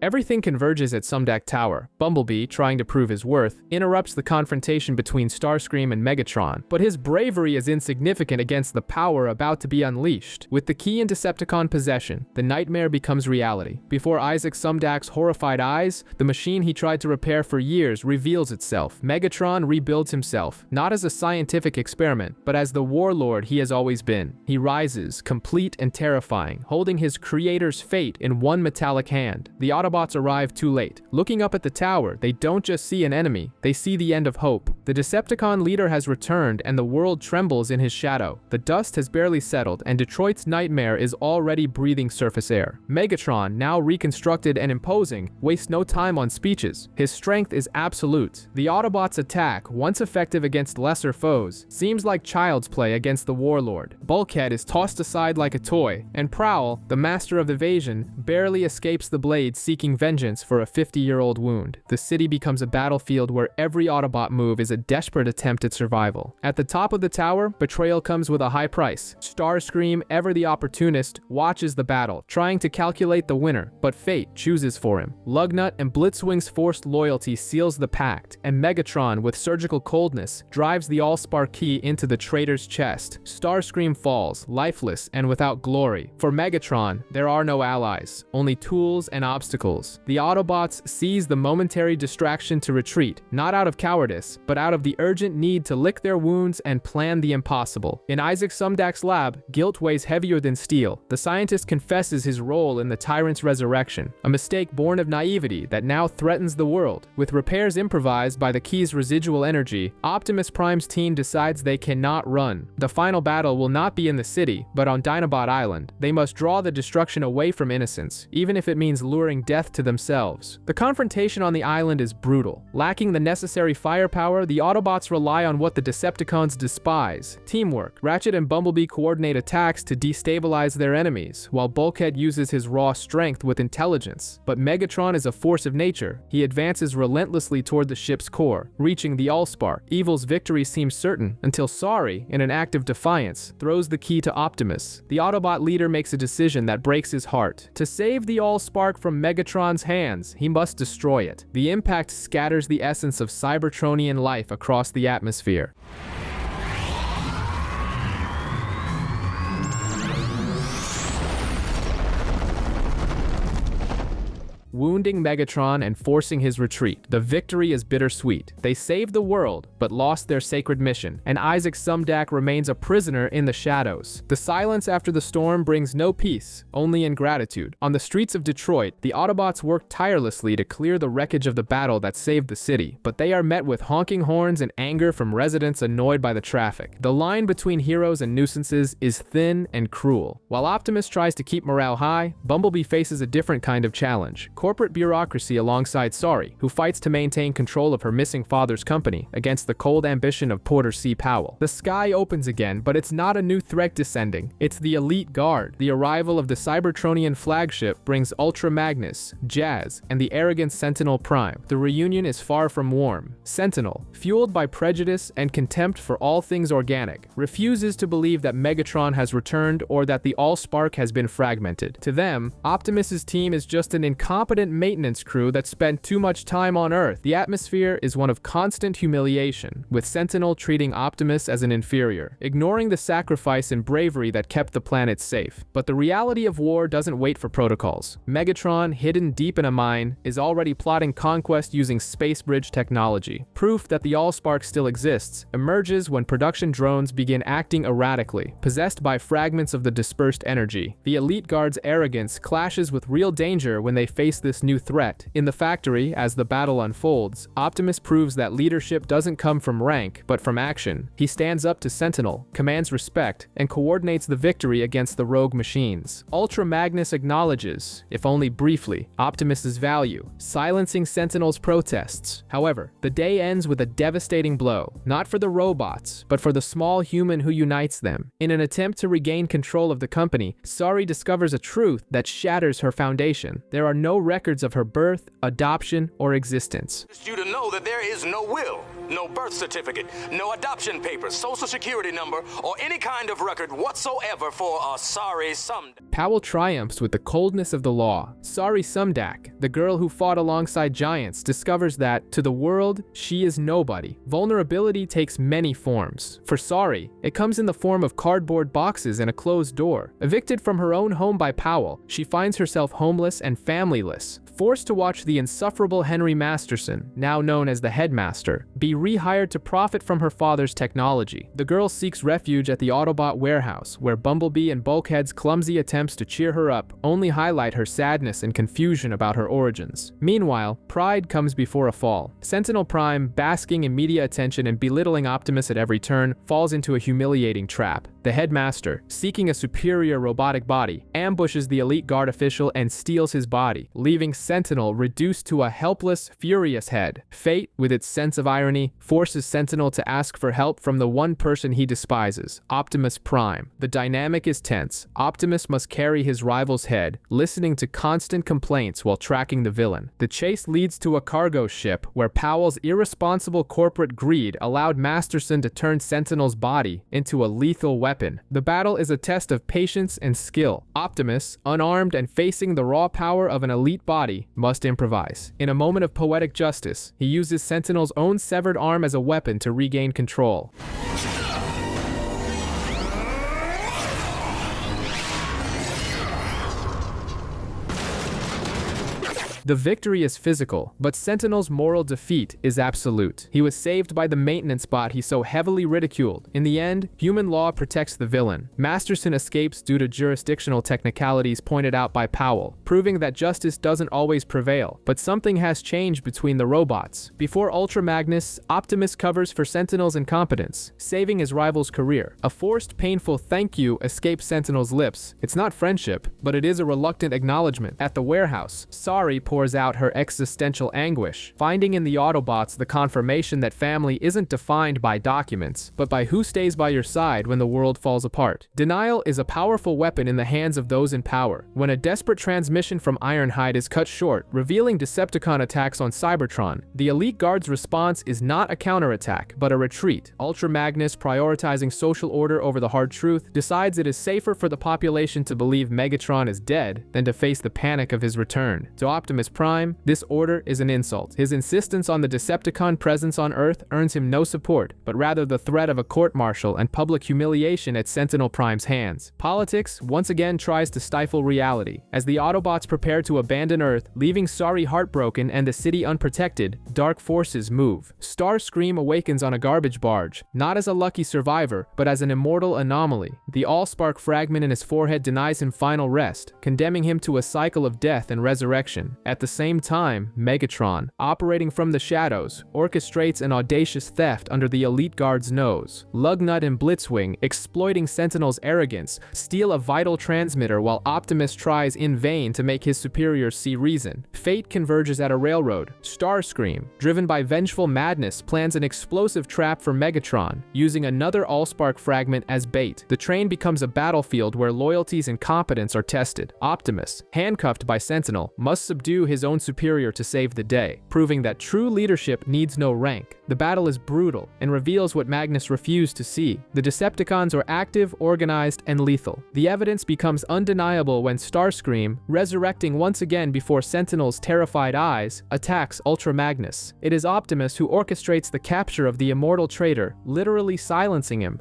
Everything converges at Sumdac Tower. Bumblebee, trying to prove his worth, interrupts the confrontation between Starscream and Megatron, but his bravery is insignificant against the power about to be unleashed. With the key in Decepticon possession, the nightmare becomes reality. Before Isaac Sumdac's horrified eyes, the machine he tried to repair for years reveals itself. Megatron rebuilds himself, not as a scientific experiment, but as the warlord he has always been. He rises, complete and terrifying, holding his creator's fate in one metallic hand. The Autobots arrive too late. Looking up at the tower, they don't just see an enemy, they see the end of hope. The Decepticon leader has returned and the world trembles in his shadow. The dust has barely settled and Detroit's nightmare is already breathing surface air. Megatron, now reconstructed and imposing, wastes no time on speeches. His strength is absolute. The Autobots' attack, once effective against lesser foes, seems like child's play against the warlord. Bulkhead is tossed aside like a toy, and Prowl, the master of evasion, barely escapes the blade seeking vengeance for a 50-year-old wound. The city becomes a battlefield where every Autobot move is a desperate attempt at survival. At the top of the tower, betrayal comes with a high price. Starscream, ever the opportunist, watches the battle, trying to calculate the winner, but fate chooses for him. Lugnut and Blitzwing's forced loyalty seals the pact, and Megatron, with surgical coldness, drives the Allspark key into the traitor's chest. Starscream falls, lifeless and without glory. For Megatron, there are no allies, only tools and obstacles. The Autobots seize the momentary distraction to retreat, not out of cowardice, but out of the urgent need to lick their wounds and plan the impossible. In Isaac Sumdac's lab, guilt weighs heavier than steel. The scientist confesses his role in the tyrant's resurrection, a mistake born of naivety that now threatens the world. With repairs improvised by the key's residual energy, Optimus Prime's team decides they cannot run. The final battle will not be in the city, but on Dinobot Island. They must draw the destruction away from innocence, even if it means luring death to themselves. The confrontation on the island is brutal. Lacking the necessary firepower, the Autobots rely on what the Decepticons despise: teamwork. Ratchet and Bumblebee coordinate attacks to destabilize their enemies, while Bulkhead uses his raw strength with intelligence. But Megatron is a force of nature. He advances relentlessly toward the ship's core, reaching the Allspark. Evil's victory seems certain, until Sari, in an act of defiance, throws the key to Optimus. The Autobot leader makes a decision that breaks his heart. To save the Allspark from Megatron's hands, he must destroy it. The impact scatters the essence of Cybertronian life across the atmosphere. Wounding Megatron and forcing his retreat. The victory is bittersweet. They saved the world, but lost their sacred mission, and Isaac Sumdac remains a prisoner in the shadows. The silence after the storm brings no peace, only ingratitude. On the streets of Detroit, the Autobots work tirelessly to clear the wreckage of the battle that saved the city, but they are met with honking horns and anger from residents annoyed by the traffic. The line between heroes and nuisances is thin and cruel. While Optimus tries to keep morale high, Bumblebee faces a different kind of challenge: corporate bureaucracy alongside Sari, who fights to maintain control of her missing father's company against the cold ambition of Porter C. Powell. The sky opens again, but it's not a new threat descending. It's the Elite Guard. The arrival of the Cybertronian flagship brings Ultra Magnus, Jazz, and the arrogant Sentinel Prime. The reunion is far from warm. Sentinel, fueled by prejudice and contempt for all things organic, refuses to believe that Megatron has returned or that the Allspark has been fragmented. To them, Optimus's team is just an incompetent maintenance crew that spent too much time on Earth. The atmosphere is one of constant humiliation, with Sentinel treating Optimus as an inferior, ignoring the sacrifice and bravery that kept the planet safe. But the reality of war doesn't wait for protocols. Megatron, hidden deep in a mine, is already plotting conquest using space bridge technology. Proof that the Allspark still exists emerges when production drones begin acting erratically, possessed by fragments of the dispersed energy. The Elite Guard's arrogance clashes with real danger when they face the this new threat. In the factory, as the battle unfolds, Optimus proves that leadership doesn't come from rank, but from action. He stands up to Sentinel, commands respect, and coordinates the victory against the rogue machines. Ultra Magnus acknowledges, if only briefly, Optimus's value, silencing Sentinel's protests. However, the day ends with a devastating blow, not for the robots, but for the small human who unites them. In an attempt to regain control of the company, Sari discovers a truth that shatters her foundation. There are no records of her birth, adoption, or existence. You to know that there is no will, no birth certificate, no adoption papers, social security number, or any kind of record whatsoever for a Sari Sumdak. Powell triumphs with the coldness of the law. Sari Sumdak, the girl who fought alongside giants, discovers that, to the world, she is nobody. Vulnerability takes many forms. For Sari, it comes in the form of cardboard boxes and a closed door. Evicted from her own home by Powell, she finds herself homeless and familyless, forced to watch the insufferable Henry Masterson, now known as the Headmaster, be rehired to profit from her father's technology. The girl seeks refuge at the Autobot warehouse, where Bumblebee and Bulkhead's clumsy attempts to cheer her up only highlight her sadness and confusion about her origins. Meanwhile, pride comes before a fall. Sentinel Prime, basking in media attention and belittling Optimus at every turn, falls into a humiliating trap. The Headmaster, seeking a superior robotic body, ambushes the elite guard official and steals his body, leaving Sentinel reduced to a helpless, furious head. Fate, with its sense of irony, forces Sentinel to ask for help from the one person he despises, Optimus Prime. The dynamic is tense. Optimus must carry his rival's head, listening to constant complaints while tracking the villain. The chase leads to a cargo ship where Powell's irresponsible corporate greed allowed Masterson to turn Sentinel's body into a lethal weapon. The battle is a test of patience and skill. Optimus, unarmed and facing the raw power of an elite body, must improvise. In a moment of poetic justice, he uses Sentinel's own severed arm as a weapon to regain control. The victory is physical, but Sentinel's moral defeat is absolute. He was saved by the maintenance bot he so heavily ridiculed. In the end, human law protects the villain. Masterson escapes due to jurisdictional technicalities pointed out by Powell, proving that justice doesn't always prevail. But something has changed between the robots. Before Ultra Magnus, Optimus covers for Sentinel's incompetence, saving his rival's career. A forced, painful thank you escapes Sentinel's lips. It's not friendship, but it is a reluctant acknowledgement. At the warehouse, Sari pours out her existential anguish, finding in the Autobots the confirmation that family isn't defined by documents, but by who stays by your side when the world falls apart. Denial is a powerful weapon in the hands of those in power. When a desperate transmission from Ironhide is cut short, revealing Decepticon attacks on Cybertron, the Elite Guard's response is not a counterattack, but a retreat. Ultra Magnus, prioritizing social order over the hard truth, decides it is safer for the population to believe Megatron is dead than to face the panic of his return. To Optimus Prime, this order is an insult. His insistence on the Decepticon presence on Earth earns him no support, but rather the threat of a court-martial and public humiliation at Sentinel Prime's hands. Politics once again tries to stifle reality. As the Autobots prepare to abandon Earth, leaving Sari heartbroken and the city unprotected, dark forces move. Starscream awakens on a garbage barge, not as a lucky survivor, but as an immortal anomaly. The Allspark fragment in his forehead denies him final rest, condemning him to a cycle of death and resurrection. At the same time, Megatron, operating from the shadows, orchestrates an audacious theft under the Elite Guard's nose. Lugnut and Blitzwing, exploiting Sentinel's arrogance, steal a vital transmitter while Optimus tries in vain to make his superiors see reason. Fate converges at a railroad. Starscream, driven by vengeful madness, plans an explosive trap for Megatron, using another Allspark fragment as bait. The train becomes a battlefield where loyalties and competence are tested. Optimus, handcuffed by Sentinel, must subdue his own superior to save the day, proving that true leadership needs no rank. The battle is brutal and reveals what Magnus refused to see. The Decepticons are active, organized, and lethal. The evidence becomes undeniable when Starscream, resurrecting once again before Sentinel's terrified eyes, attacks Ultra Magnus. It is Optimus who orchestrates the capture of the immortal traitor, literally silencing him.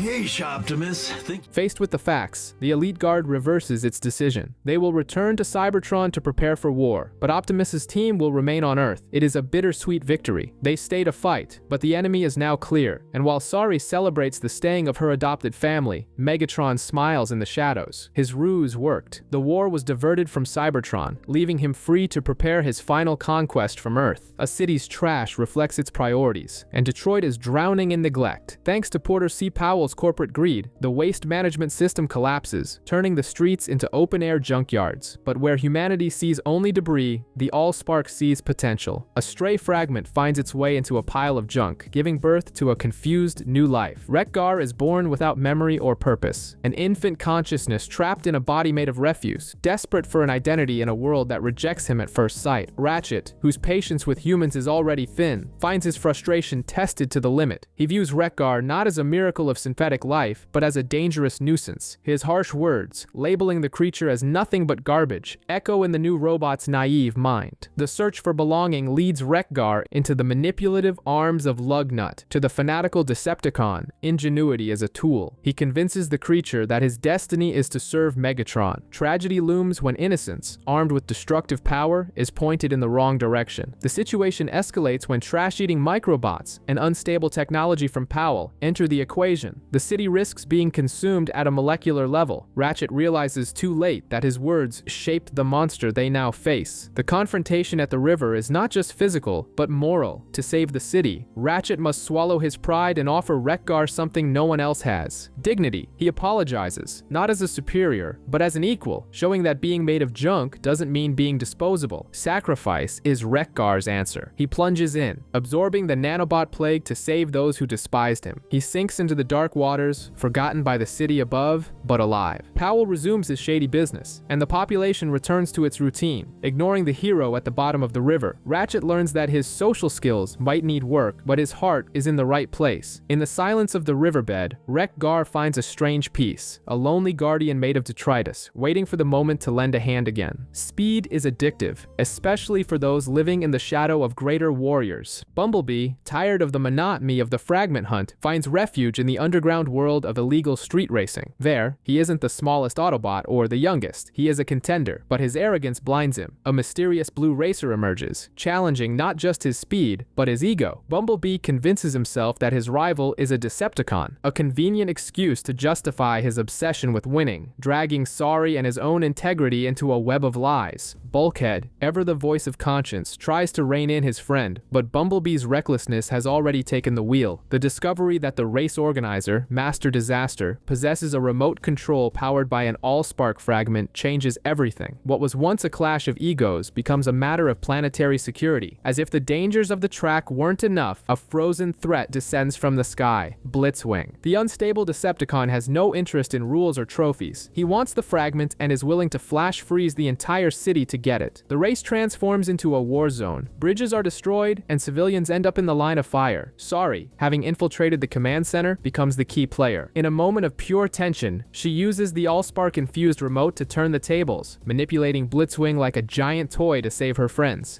Yeesh, Optimus. Faced with the facts, the Elite Guard reverses its decision. They will return to Cybertron to prepare for war, but Optimus's team will remain on Earth. It is a bittersweet victory. They stay to fight, but the enemy is now clear, and while Sari celebrates the staying of her adopted family, Megatron smiles in the shadows. His ruse worked. The war was diverted from Cybertron, leaving him free to prepare his final conquest from Earth. A city's trash reflects its priorities, and Detroit is drowning in neglect. Thanks to Porter C. Powell's corporate greed, the waste management system collapses, turning the streets into open-air junkyards. But where humanity sees only debris, the Allspark sees potential. A stray fragment finds its way into a pile of junk, giving birth to a confused new life. Wreck-Gar is born without memory or purpose, an infant consciousness trapped in a body made of refuse, desperate for an identity in a world that rejects him at first sight. Ratchet, whose patience with humans is already thin, finds his frustration tested to the limit. He views Wreck-Gar not as a miracle of synthetic life, but as a dangerous nuisance. His harsh words, labeling the creature as nothing but garbage, echo in the new robot's naive mind. The search for belonging leads Wreck-Gar into the manipulative arms of Lugnut. To the fanatical Decepticon, ingenuity is a tool. He convinces the creature that his destiny is to serve Megatron. Tragedy looms when innocence, armed with destructive power, is pointed in the wrong direction. The situation escalates when trash-eating microbots and unstable technology from Powell enter the equation. The city risks being consumed at a molecular level. Ratchet realizes too late that his words shaped the monster they now face. The confrontation at the river is not just physical, but moral. To save the city, Ratchet must swallow his pride and offer Wreck-Gar something no one else has: dignity. He apologizes, not as a superior, but as an equal, showing that being made of junk doesn't mean being disposable. Sacrifice is Wreck-Gar's answer. He plunges in, absorbing the nanobot plague to save those who despised him. He sinks into the dark waters, forgotten by the city above, but alive. Powell resumes his shady business, and the population returns to its routine, ignoring the hero at the bottom of the river. Ratchet learns that his social skills might need work, but his heart is in the right place. In the silence of the riverbed, Wreck-Gar finds a strange piece, a lonely guardian made of detritus, waiting for the moment to lend a hand again. Speed is addictive, especially for those living in the shadow of greater warriors. Bumblebee, tired of the monotony of the fragment hunt, finds refuge in the underground world of illegal street racing. There, he isn't the smallest Autobot or the youngest. He is a contender, but his arrogance blinds him. A mysterious blue racer emerges, challenging not just his speed, but his ego. Bumblebee convinces himself that his rival is a Decepticon, a convenient excuse to justify his obsession with winning, dragging Sari and his own integrity into a web of lies. Bulkhead, ever the voice of conscience, tries to rein in his friend, but Bumblebee's recklessness has already taken the wheel. The discovery that the race organizer, Master Disaster, possesses a remote control powered by an Allspark fragment changes everything. What was once a clash of egos becomes a matter of planetary security. As if the dangers of the track weren't enough, a frozen threat descends from the sky: Blitzwing. The unstable Decepticon has no interest in rules or trophies. He wants the fragment and is willing to flash freeze the entire city to get it. The race transforms into a war zone. Bridges are destroyed, and civilians end up in the line of fire. Sari, having infiltrated the command center, becomes the key player. In a moment of pure tension, she uses the Allspark-infused remote to turn the tables, manipulating Blitzwing like a giant toy to save her friends.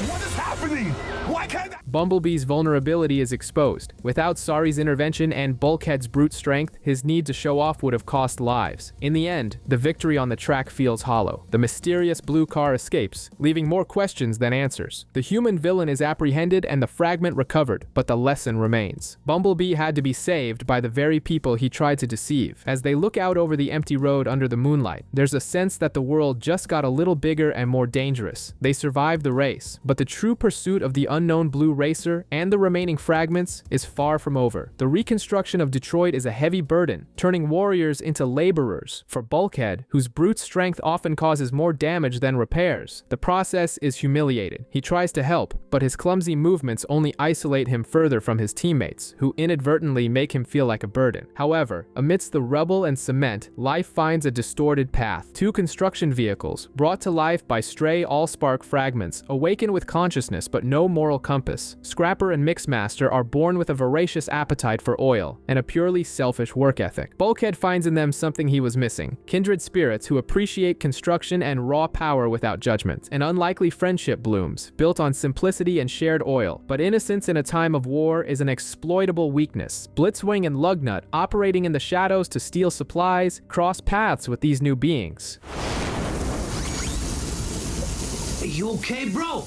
What is happening? Why can't Bumblebee's vulnerability is exposed. Without Sari's intervention and Bulkhead's brute strength, his need to show off would have cost lives. In the end, the victory on the track feels hollow. The mysterious blue car escapes, leaving more questions than answers. The human villain is apprehended and the fragment recovered, but the lesson remains. Bumblebee had to be saved by the very people he tried to deceive. As they look out over the empty road under the moonlight, there's a sense that the world just got a little bigger and more dangerous. They survived the race, but the true pursuit of the unknown blue racer and the remaining fragments is far from over. The reconstruction of Detroit is a heavy burden, turning warriors into laborers. For Bulkhead, whose brute strength often causes more damage than repairs, the process is humiliating. He tries to help, but his clumsy movements only isolate him further from his teammates, who inadvertently make him feel like a burden. However, amidst the rubble and cement, life finds a distorted path. Two construction vehicles, brought to life by stray Allspark fragments, awaken with consciousness but no moral compass. purpose. Scrapper and Mixmaster are born with a voracious appetite for oil and a purely selfish work ethic. Bulkhead finds in them something he was missing: kindred spirits who appreciate construction and raw power without judgment. An unlikely friendship blooms, built on simplicity and shared oil. But innocence in a time of war is an exploitable weakness. Blitzwing and Lugnut, operating in the shadows to steal supplies, cross paths with these new beings. Are you okay, bro?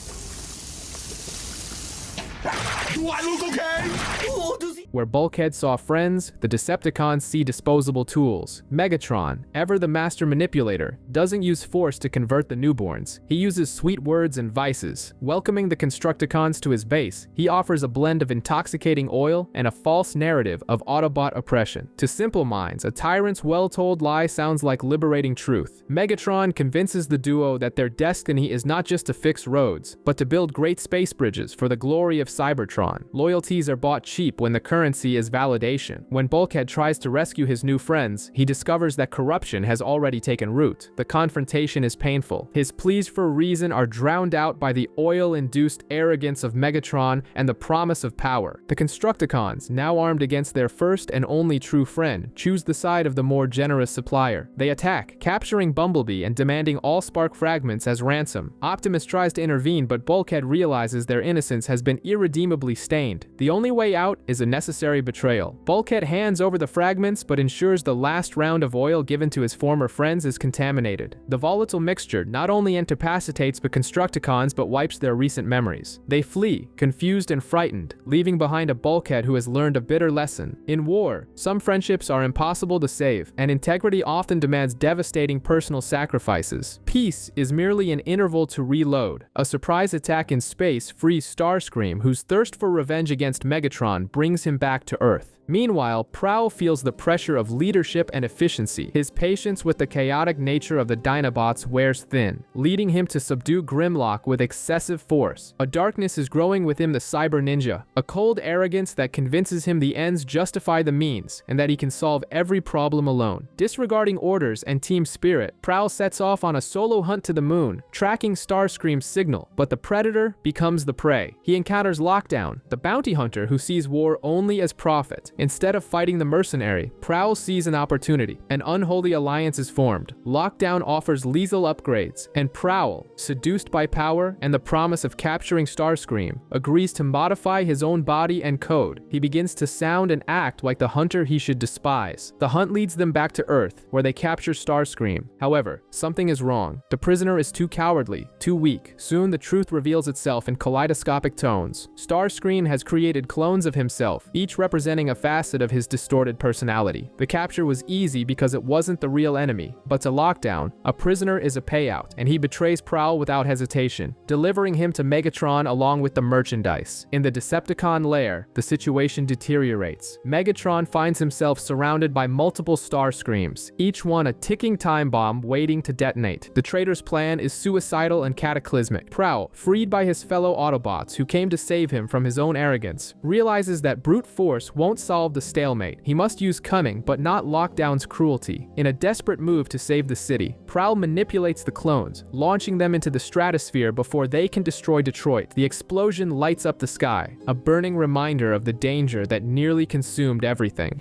Do I look okay? Oh, does he? Where Bulkhead saw friends, the Decepticons see disposable tools. Megatron, ever the master manipulator, doesn't use force to convert the newborns. He uses sweet words and vices. Welcoming the Constructicons to his base, he offers a blend of intoxicating oil and a false narrative of Autobot oppression. To simple minds, a tyrant's well-told lie sounds like liberating truth. Megatron convinces the duo that their destiny is not just to fix roads, but to build great space bridges for the glory of Cybertron. Loyalties are bought cheap when the currency is validation. When Bulkhead tries to rescue his new friends, he discovers that corruption has already taken root. The confrontation is painful. His pleas for reason are drowned out by the oil-induced arrogance of Megatron and the promise of power. The Constructicons, now armed against their first and only true friend, choose the side of the more generous supplier. They attack, capturing Bumblebee and demanding all spark fragments as ransom. Optimus tries to intervene, but Bulkhead realizes their innocence has been irredeemably stained. The only way out is a necessary betrayal. Bulkhead hands over the fragments but ensures the last round of oil given to his former friends is contaminated. The volatile mixture not only incapacitates the Constructicons but wipes their recent memories. They flee, confused and frightened, leaving behind a Bulkhead who has learned a bitter lesson. In war, some friendships are impossible to save, and integrity often demands devastating personal sacrifices. Peace is merely an interval to reload. A surprise attack in space frees Starscream, whose thirst for revenge against Megatron brings him back to Earth. Meanwhile, Prowl feels the pressure of leadership and efficiency. His patience with the chaotic nature of the Dinobots wears thin, leading him to subdue Grimlock with excessive force. A darkness is growing within the Cyber Ninja, a cold arrogance that convinces him the ends justify the means, and that he can solve every problem alone. Disregarding orders and team spirit, Prowl sets off on a solo hunt to the moon, tracking Starscream's signal, but the Predator becomes the prey. He encounters Lockdown, the bounty hunter who sees war only as profit. Instead of fighting the mercenary, Prowl sees an opportunity. An unholy alliance is formed. Lockdown offers lethal upgrades, and Prowl, seduced by power and the promise of capturing Starscream, agrees to modify his own body and code. He begins to sound and act like the hunter he should despise. The hunt leads them back to Earth, where they capture Starscream. However, something is wrong. The prisoner is too cowardly, too weak. Soon the truth reveals itself in kaleidoscopic tones. Starscream has created clones of himself, each representing a facet of his distorted personality. The capture was easy because it wasn't the real enemy, but to Lockdown, a prisoner is a payout, and he betrays Prowl without hesitation, delivering him to Megatron along with the merchandise. In the Decepticon lair, the situation deteriorates. Megatron finds himself surrounded by multiple Starscreams, each one a ticking time bomb waiting to detonate. The traitor's plan is suicidal and cataclysmic. Prowl, freed by his fellow Autobots who came to save him from his own arrogance, realizes that brute force won't solve the stalemate. He must use cunning, but not Lockdown's cruelty. In a desperate move to save the city, Prowl manipulates the clones, launching them into the stratosphere before they can destroy Detroit. The explosion lights up the sky, a burning reminder of the danger that nearly consumed everything.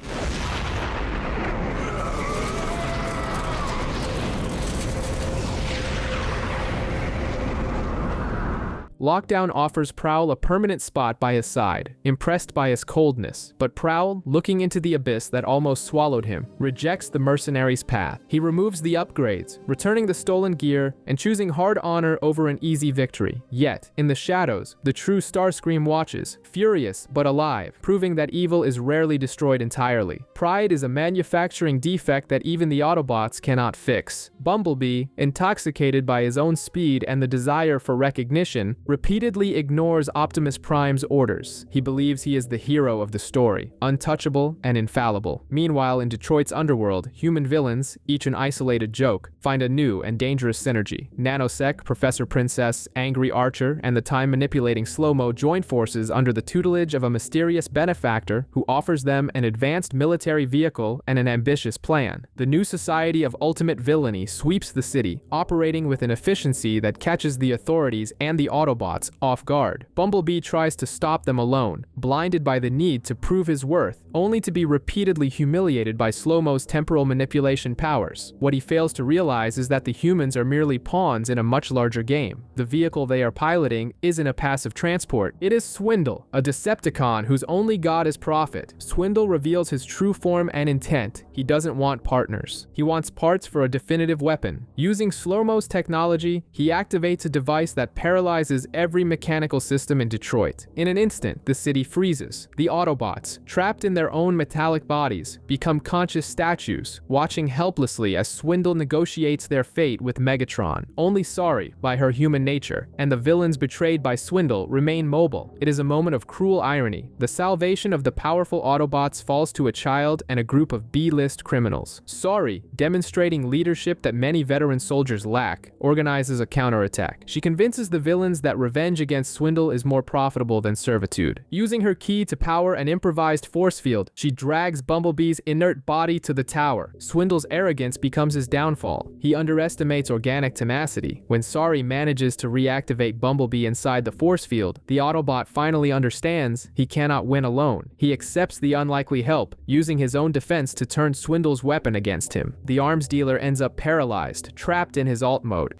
Lockdown offers Prowl a permanent spot by his side, impressed by his coldness, but Prowl, looking into the abyss that almost swallowed him, rejects the mercenary's path. He removes the upgrades, returning the stolen gear and choosing hard honor over an easy victory. Yet, in the shadows, the true Starscream watches, furious but alive, proving that evil is rarely destroyed entirely. Pride is a manufacturing defect that even the Autobots cannot fix. Bumblebee, intoxicated by his own speed and the desire for recognition, repeatedly ignores Optimus Prime's orders. He believes he is the hero of the story, untouchable and infallible. Meanwhile, in Detroit's underworld, human villains, each an isolated joke, find a new and dangerous synergy. Nanosec, Professor Princess, Angry Archer, and the time-manipulating Slow-Mo join forces under the tutelage of a mysterious benefactor who offers them an advanced military vehicle and an ambitious plan. The new society of ultimate villainy sweeps the city, operating with an efficiency that catches the authorities and the Autobots Autobots off guard. Bumblebee tries to stop them alone, blinded by the need to prove his worth, only to be repeatedly humiliated by Slow-Mo's temporal manipulation powers. What he fails to realize is that the humans are merely pawns in a much larger game. The vehicle they are piloting isn't a passive transport, it is Swindle, a Decepticon whose only god is profit. Swindle reveals his true form and intent. He doesn't want partners. He wants parts for a definitive weapon. Using Slow-Mo's technology, he activates a device that paralyzes every mechanical system in Detroit. In an instant, the city freezes. The Autobots, trapped in their own metallic bodies, become conscious statues, watching helplessly as Swindle negotiates their fate with Megatron, only sorry by her human nature, and the villains betrayed by Swindle remain mobile. It is a moment of cruel irony. The salvation of the powerful Autobots falls to a child and a group of B-list criminals. Sorry, demonstrating leadership that many veteran soldiers lack, organizes a counterattack. She convinces the villains that revenge against Swindle is more profitable than servitude. Using her key to power an improvised force field, she drags Bumblebee's inert body to the tower. Swindle's arrogance becomes his downfall. He underestimates organic tenacity. When Sorry manages to reactivate Bumblebee inside the force field, the Autobot finally understands he cannot win alone. He accepts the unlikely help, using his own defense to turn Swindle's weapon against him. The arms dealer ends up paralyzed, trapped in his alt mode.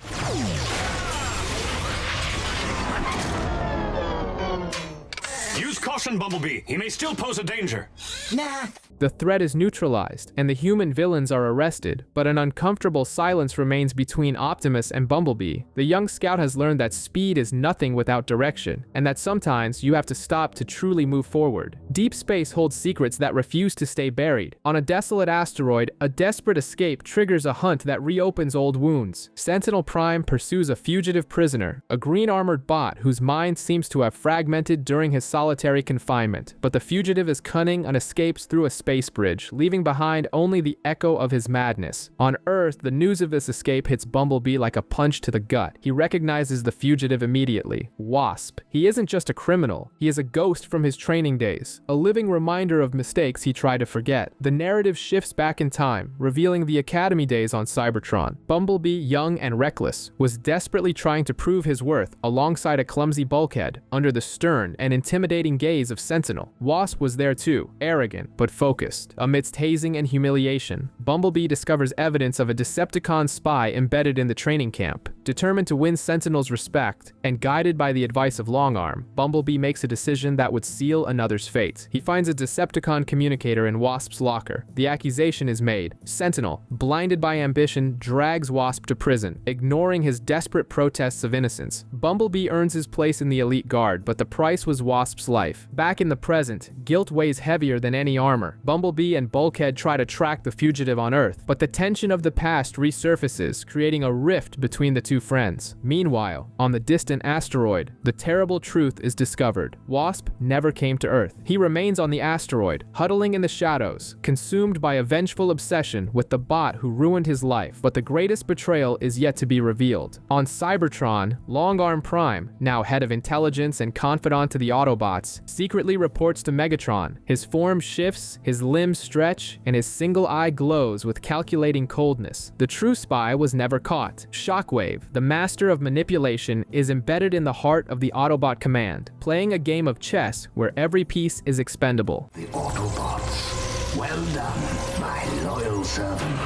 Use caution, Bumblebee. He may still pose a danger. Nah. The threat is neutralized, and the human villains are arrested, but an uncomfortable silence remains between Optimus and Bumblebee. The young scout has learned that speed is nothing without direction, and that sometimes you have to stop to truly move forward. Deep space holds secrets that refuse to stay buried. On a desolate asteroid, a desperate escape triggers a hunt that reopens old wounds. Sentinel Prime pursues a fugitive prisoner, a green-armored bot whose mind seems to have fragmented during his solitary confinement, but the fugitive is cunning and escapes through a space bridge, leaving behind only the echo of his madness. On Earth, the news of this escape hits Bumblebee like a punch to the gut. He recognizes the fugitive immediately. Wasp. He isn't just a criminal, he is a ghost from his training days, a living reminder of mistakes he tried to forget. The narrative shifts back in time, revealing the Academy days on Cybertron. Bumblebee, young and reckless, was desperately trying to prove his worth alongside a clumsy bulkhead, under the stern and intimidating gaze of Sentinel. Wasp was there too, arrogant but focused. Amidst hazing and humiliation, Bumblebee discovers evidence of a Decepticon spy embedded in the training camp. Determined to win Sentinel's respect, and guided by the advice of Longarm, Bumblebee makes a decision that would seal another's fate. He finds a Decepticon communicator in Wasp's locker. The accusation is made. Sentinel, blinded by ambition, drags Wasp to prison, ignoring his desperate protests of innocence. Bumblebee earns his place in the elite guard, but the price was Wasp's life. Back in the present, guilt weighs heavier than any armor. Bumblebee and Bulkhead try to track the fugitive on Earth, but the tension of the past resurfaces, creating a rift between the two friends. Meanwhile, on the distant asteroid, the terrible truth is discovered. Wasp never came to Earth. He remains on the asteroid, huddling in the shadows, consumed by a vengeful obsession with the bot who ruined his life. But the greatest betrayal is yet to be revealed. On Cybertron, Longarm Prime, now head of intelligence and confidant to the Autobots, secretly reports to Megatron. His form shifts, his limbs stretch, and his single eye glows with calculating coldness. The true spy was never caught. Shockwave, the master of manipulation, is embedded in the heart of the Autobot command, playing a game of chess where every piece is expendable. The Autobots. Well done, my loyal servant.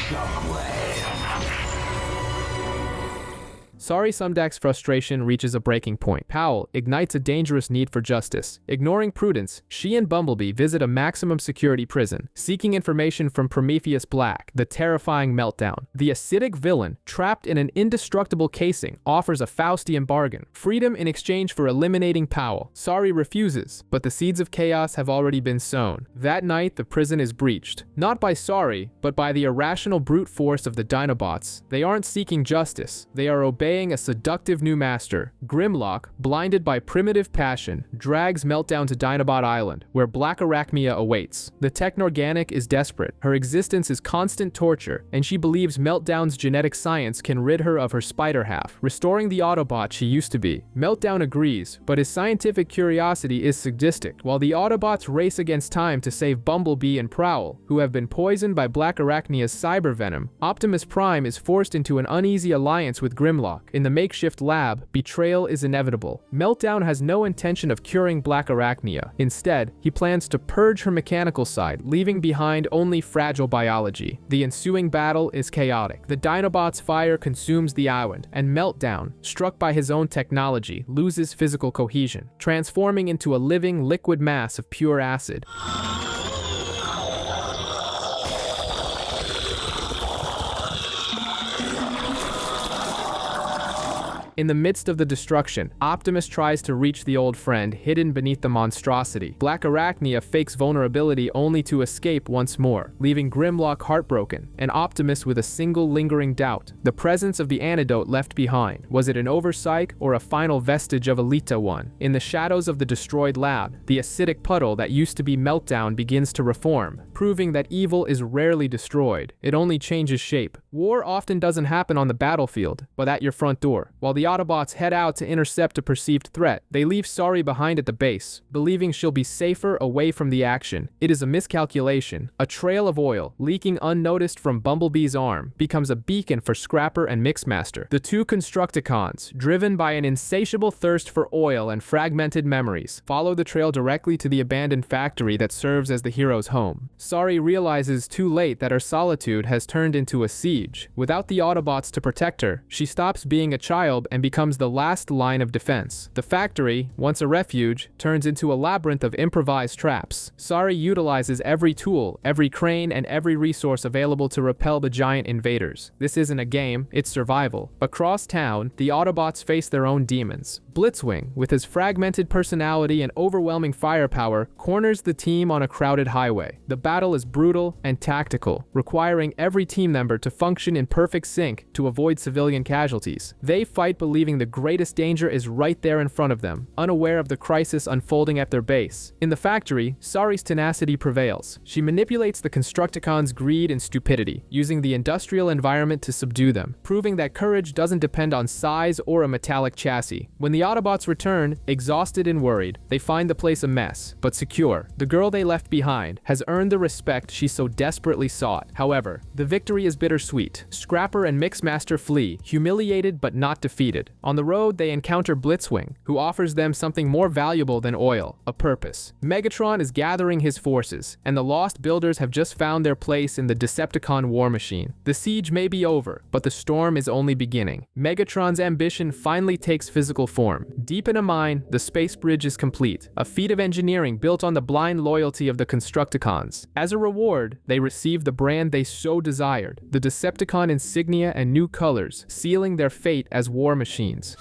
Shockwave. Sorry Sumdak's frustration reaches a breaking point. Powell ignites a dangerous need for justice. Ignoring prudence, she and Bumblebee visit a maximum security prison, seeking information from Prometheus Black, the terrifying Meltdown. The acidic villain, trapped in an indestructible casing, offers a Faustian bargain, freedom in exchange for eliminating Powell. Sorry refuses, but the seeds of chaos have already been sown. That night, the prison is breached. Not by Sorry, but by the irrational brute force of the Dinobots. They aren't seeking justice, they are obeying a seductive new master. Grimlock, blinded by primitive passion, drags Meltdown to Dinobot Island, where Black Arachnia awaits. The Technorganic is desperate. Her existence is constant torture, and she believes Meltdown's genetic science can rid her of her spider half, restoring the Autobot she used to be. Meltdown agrees, but his scientific curiosity is sadistic. While the Autobots race against time to save Bumblebee and Prowl, who have been poisoned by Black Arachnia's cyber venom, Optimus Prime is forced into an uneasy alliance with Grimlock. shock. In the makeshift lab, betrayal is inevitable. Meltdown has no intention of curing Black Arachnia. Instead, he plans to purge her mechanical side, leaving behind only fragile biology. The ensuing battle is chaotic. The Dinobots' fire consumes the island, and Meltdown, struck by his own technology, loses physical cohesion, transforming into a living liquid mass of pure acid. In the midst of the destruction, Optimus tries to reach the old friend hidden beneath the monstrosity. Black Arachnia fakes vulnerability only to escape once more, leaving Grimlock heartbroken, and Optimus with a single lingering doubt. The presence of the antidote left behind. Was it an oversight or a final vestige of Elita 1? In the shadows of the destroyed lab, the acidic puddle that used to be Meltdown begins to reform, proving that evil is rarely destroyed. It only changes shape. War often doesn't happen on the battlefield, but at your front door. While the Autobots head out to intercept a perceived threat, they leave Sari behind at the base, believing she'll be safer away from the action. It is a miscalculation. A trail of oil, leaking unnoticed from Bumblebee's arm, becomes a beacon for Scrapper and Mixmaster. The two Constructicons, driven by an insatiable thirst for oil and fragmented memories, follow the trail directly to the abandoned factory that serves as the hero's home. Sari realizes too late that her solitude has turned into a siege. Without the Autobots to protect her, she stops being a child and becomes the last line of defense. The factory, once a refuge, turns into a labyrinth of improvised traps. Sari utilizes every tool, every crane, and every resource available to repel the giant invaders. This isn't a game, it's survival. Across town, the Autobots face their own demons. Blitzwing, with his fragmented personality and overwhelming firepower, corners the team on a crowded highway. The battle is brutal and tactical, requiring every team member to function in perfect sync to avoid civilian casualties. They fight believing the greatest danger is right there in front of them, unaware of the crisis unfolding at their base. In the factory, Sari's tenacity prevails. She manipulates the Constructicons' greed and stupidity, using the industrial environment to subdue them, proving that courage doesn't depend on size or a metallic chassis. When the Autobots return, exhausted and worried, they find the place a mess, but secure. The girl they left behind has earned the respect she so desperately sought. However, the victory is bittersweet. Scrapper and Mixmaster flee, humiliated but not defeated. On the road, they encounter Blitzwing, who offers them something more valuable than oil, a purpose. Megatron is gathering his forces, and the Lost Builders have just found their place in the Decepticon war machine. The siege may be over, but the storm is only beginning. Megatron's ambition finally takes physical form. Deep in a mine, the space bridge is complete, a feat of engineering built on the blind loyalty of the Constructicons. As a reward, they receive the brand they so desired, the Decepticon insignia and new colors, sealing their fate as war machines.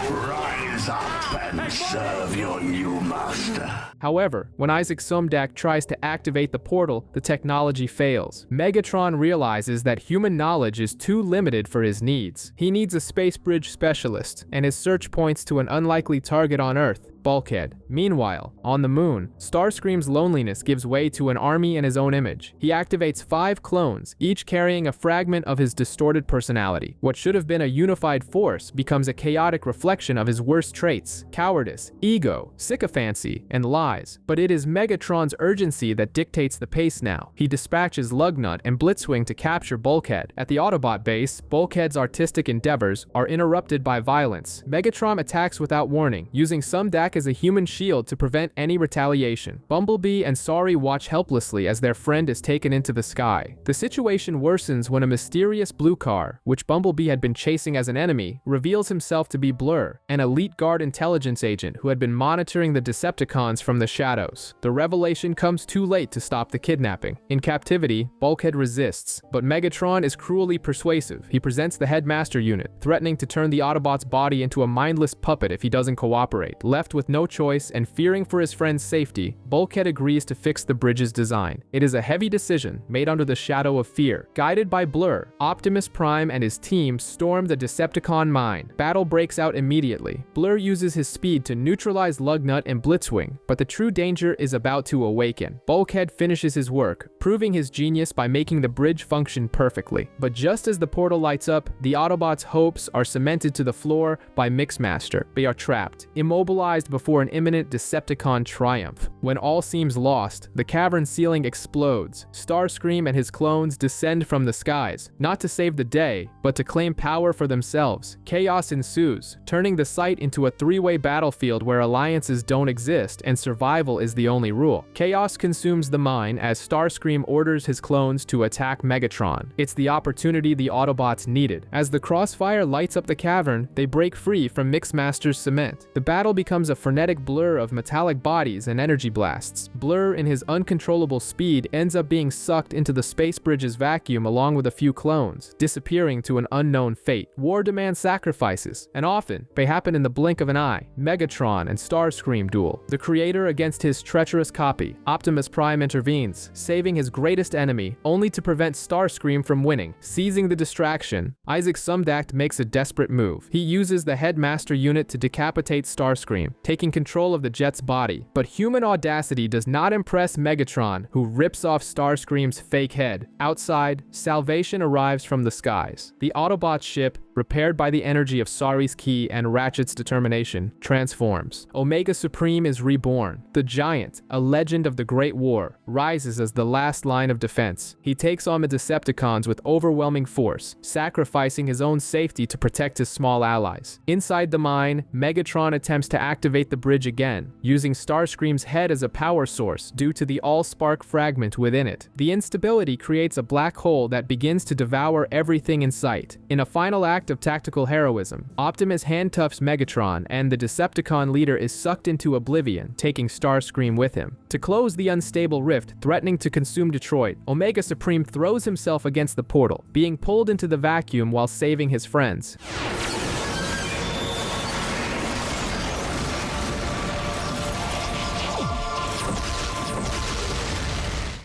Rise up and serve your new master. However, when Isaac Somdak tries to activate the portal, the technology fails. Megatron realizes that human knowledge is too limited for his needs. He needs a space bridge specialist, and his search points to an unlikely target on Earth, Bulkhead. Meanwhile, on the moon, Starscream's loneliness gives way to an army in his own image. He activates 5 clones, each carrying a fragment of his distorted personality. What should have been a unified force becomes a chaotic reflection of his worst traits: cowardice, ego, sycophancy, and lies. But it is Megatron's urgency that dictates the pace now. He dispatches Lugnut and Blitzwing to capture Bulkhead. At the Autobot base, Bulkhead's artistic endeavors are interrupted by violence. Megatron attacks without warning, using Somdak as a human shield to prevent any retaliation. Bumblebee and Sari watch helplessly as their friend is taken into the sky. The situation worsens when a mysterious blue car, which Bumblebee had been chasing as an enemy, reveals himself to be Blur, an elite guard intelligence agent who had been monitoring the Decepticons from the shadows. The revelation comes too late to stop the kidnapping. In captivity, Bulkhead resists, but Megatron is cruelly persuasive. He presents the Headmaster unit, threatening to turn the Autobot's body into a mindless puppet if he doesn't cooperate. Left with no choice and fearing for his friend's safety, Bulkhead agrees to fix the bridge's design. It is a heavy decision made under the shadow of fear. Guided by Blur, Optimus Prime and his team storm the Decepticon mine. Battle breaks out immediately. Blur uses his speed to neutralize Lugnut and Blitzwing, but the true danger is about to awaken. Bulkhead finishes his work, proving his genius by making the bridge function perfectly. But just as the portal lights up, the Autobots' hopes are cemented to the floor by Mixmaster. They are trapped, immobilized just before an imminent Decepticon triumph. When all seems lost, the cavern ceiling explodes. Starscream and his clones descend from the skies, not to save the day, but to claim power for themselves. Chaos ensues, turning the site into a three-way battlefield where alliances don't exist and survival is the only rule. Chaos consumes the mine as Starscream orders his clones to attack Megatron. It's the opportunity the Autobots needed. As the crossfire lights up the cavern, they break free from Mixmaster's cement. The battle becomes a frenetic blur of metallic bodies and energy blasts. Blur, in his uncontrollable speed, ends up being sucked into the space bridge's vacuum along with a few clones, disappearing to an unknown fate. War demands sacrifices, and often they happen in the blink of an eye. Megatron and Starscream duel. The creator against his treacherous copy. Optimus Prime intervenes, saving his greatest enemy, only to prevent Starscream from winning. Seizing the distraction, Isaac Sumdact makes a desperate move. He uses the Headmaster unit to decapitate Starscream, taking control of the jet's body. But human audacity does not impress Megatron, who rips off Starscream's fake head. Outside, salvation arrives from the skies. The Autobot ship, repaired by the energy of Sari's key and Ratchet's determination, transforms. Omega Supreme is reborn. The Giant, a legend of the Great War, rises as the last line of defense. He takes on the Decepticons with overwhelming force, sacrificing his own safety to protect his small allies. Inside the mine, Megatron attempts to activate the bridge again, using Starscream's head as a power source due to the all-spark fragment within it. The instability creates a black hole that begins to devour everything in sight. In a final act of tactical heroism, Optimus handcuffs Megatron, and the Decepticon leader is sucked into oblivion, taking Starscream with him. To close the unstable rift threatening to consume Detroit, Omega Supreme throws himself against the portal, being pulled into the vacuum while saving his friends.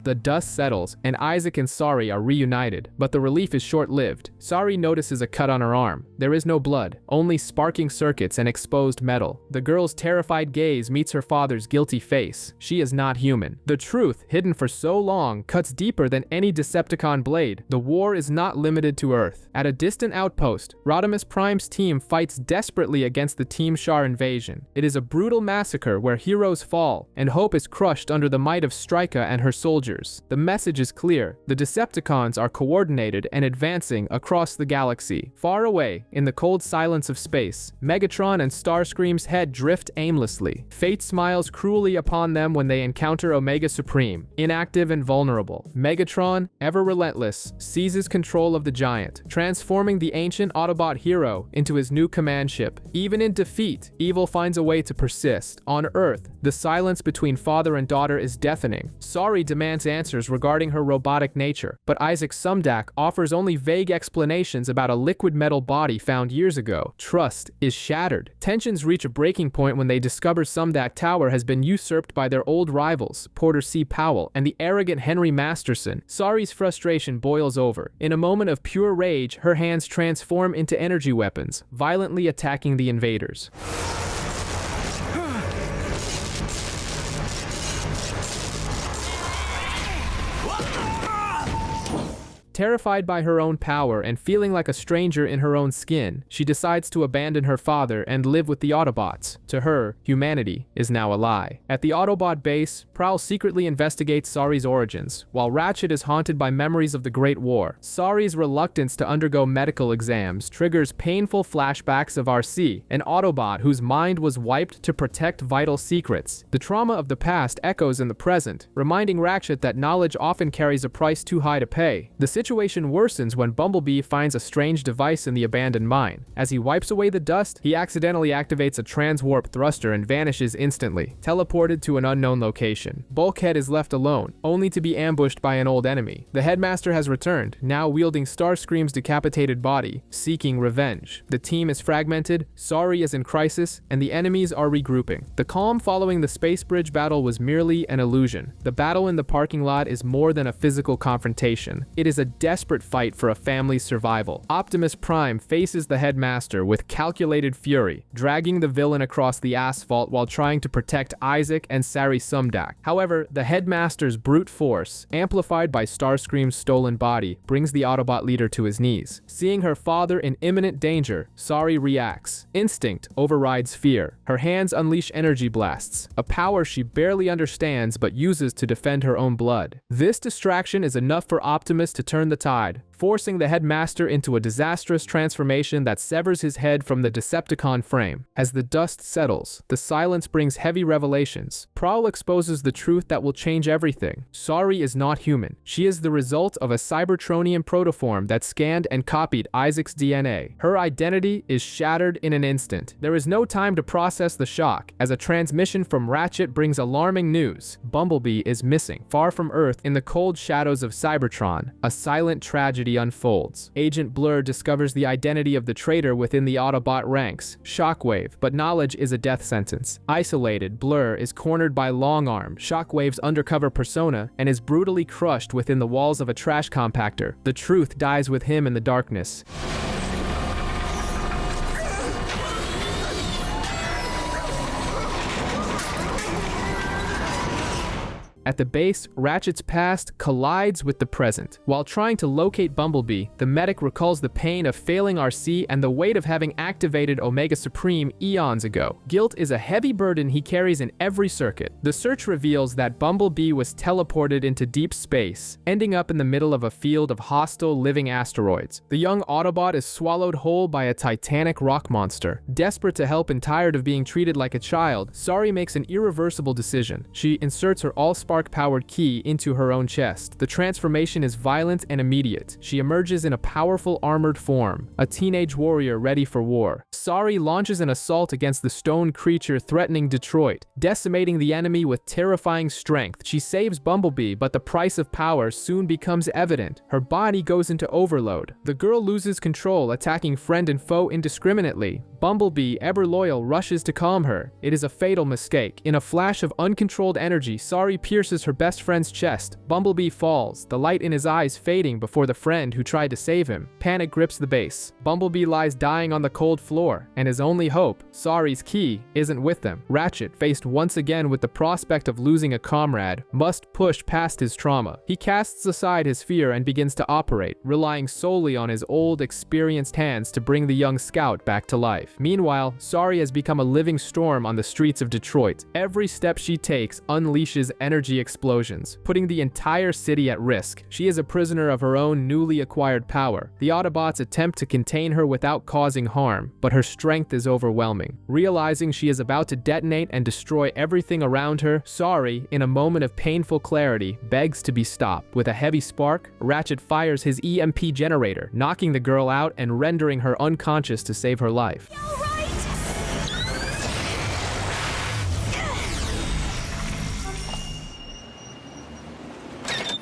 The dust settles, and Isaac and Sari are reunited, but the relief is short-lived. Sari notices a cut on her arm. There is no blood, only sparking circuits and exposed metal. The girl's terrified gaze meets her father's guilty face. She is not human. The truth, hidden for so long, cuts deeper than any Decepticon blade. The war is not limited to Earth. At a distant outpost, Rodimus Prime's team fights desperately against the Team Char invasion. It is a brutal massacre where heroes fall, and hope is crushed under the might of Strika and her soldiers. The message is clear. The Decepticons are coordinated and advancing across the galaxy. Far away, in the cold silence of space, Megatron and Starscream's head drift aimlessly. Fate smiles cruelly upon them when they encounter Omega Supreme, inactive and vulnerable. Megatron, ever relentless, seizes control of the Giant, transforming the ancient Autobot hero into his new command ship. Even in defeat, evil finds a way to persist. On Earth, the silence between father and daughter is deafening. Sari demands answers regarding her robotic nature, but Isaac Sumdac offers only vague explanations about a liquid metal body found years ago. Trust is shattered. Tensions reach a breaking point when they discover Sumdac Tower has been usurped by their old rivals, Porter C. Powell and the arrogant Henry Masterson. Sari's frustration boils over. In a moment of pure rage, her hands transform into energy weapons, violently attacking the invaders. Terrified by her own power and feeling like a stranger in her own skin, she decides to abandon her father and live with the Autobots. To her, humanity is now a lie. At the Autobot base, Prowl secretly investigates Sari's origins, while Ratchet is haunted by memories of the Great War. Sari's reluctance to undergo medical exams triggers painful flashbacks of RC, an Autobot whose mind was wiped to protect vital secrets. The trauma of the past echoes in the present, reminding Ratchet that knowledge often carries a price too high to pay. The situation worsens when Bumblebee finds a strange device in the abandoned mine. As he wipes away the dust, he accidentally activates a transwarp thruster and vanishes instantly, teleported to an unknown location. Bulkhead is left alone, only to be ambushed by an old enemy. The Headmaster has returned, now wielding Starscream's decapitated body, seeking revenge. The team is fragmented, Sari is in crisis, and the enemies are regrouping. The calm following the space bridge battle was merely an illusion. The battle in the parking lot is more than a physical confrontation. It is a desperate fight for a family's survival. Optimus Prime faces the headmaster with calculated fury, dragging the villain across the asphalt while trying to protect Isaac and Sari Sumdak. However, the headmaster's brute force, amplified by Starscream's stolen body, brings the Autobot leader to his knees. Seeing her father in imminent danger, Sari reacts. Instinct overrides fear. Her hands unleash energy blasts, a power she barely understands but uses to defend her own blood. This distraction is enough for Optimus to turn the tide, forcing the headmaster into a disastrous transformation that severs his head from the Decepticon frame. As the dust settles, the silence brings heavy revelations. Prowl exposes the truth that will change everything. Sari is not human. She is the result of a Cybertronian protoform that scanned and copied Isaac's DNA. Her identity is shattered in an instant. There is no time to process the shock, as a transmission from Ratchet brings alarming news. Bumblebee is missing. Far from Earth, in the cold shadows of Cybertron, a silent tragedy unfolds. Agent Blur discovers the identity of the traitor within the Autobot ranks, Shockwave, but knowledge is a death sentence. Isolated, Blur is cornered by Longarm, Shockwave's undercover persona, and is brutally crushed within the walls of a trash compactor. The truth dies with him in the darkness. At the base, Ratchet's past collides with the present. While trying to locate Bumblebee, the medic recalls the pain of failing RC and the weight of having activated Omega Supreme eons ago. Guilt is a heavy burden he carries in every circuit. The search reveals that Bumblebee was teleported into deep space, ending up in the middle of a field of hostile living asteroids. The young Autobot is swallowed whole by a titanic rock monster. Desperate to help and tired of being treated like a child, Sari makes an irreversible decision. She inserts her all-spark-powered key into her own chest. The transformation is violent and immediate. She emerges in a powerful armored form, a teenage warrior ready for war. Sari launches an assault against the stone creature threatening Detroit, decimating the enemy with terrifying strength. She saves Bumblebee, but the price of power soon becomes evident. Her body goes into overload. The girl loses control, attacking friend and foe indiscriminately. Bumblebee, ever loyal, rushes to calm her. It is a fatal mistake. In a flash of uncontrolled energy, Sari pierces her best friend's chest. Bumblebee falls, the light in his eyes fading before the friend who tried to save him. Panic grips the base. Bumblebee lies dying on the cold floor, and his only hope, Sari's key, isn't with them. Ratchet, faced once again with the prospect of losing a comrade, must push past his trauma. He casts aside his fear and begins to operate, relying solely on his old, experienced hands to bring the young scout back to life. Meanwhile, Sari has become a living storm on the streets of Detroit. Every step she takes unleashes energy explosions, putting the entire city at risk. She is a prisoner of her own newly acquired power. The Autobots attempt to contain her without causing harm, but her strength is overwhelming. Realizing she is about to detonate and destroy everything around her, Sari, in a moment of painful clarity, begs to be stopped. With a heavy spark, Ratchet fires his EMP generator, knocking the girl out and rendering her unconscious to save her life.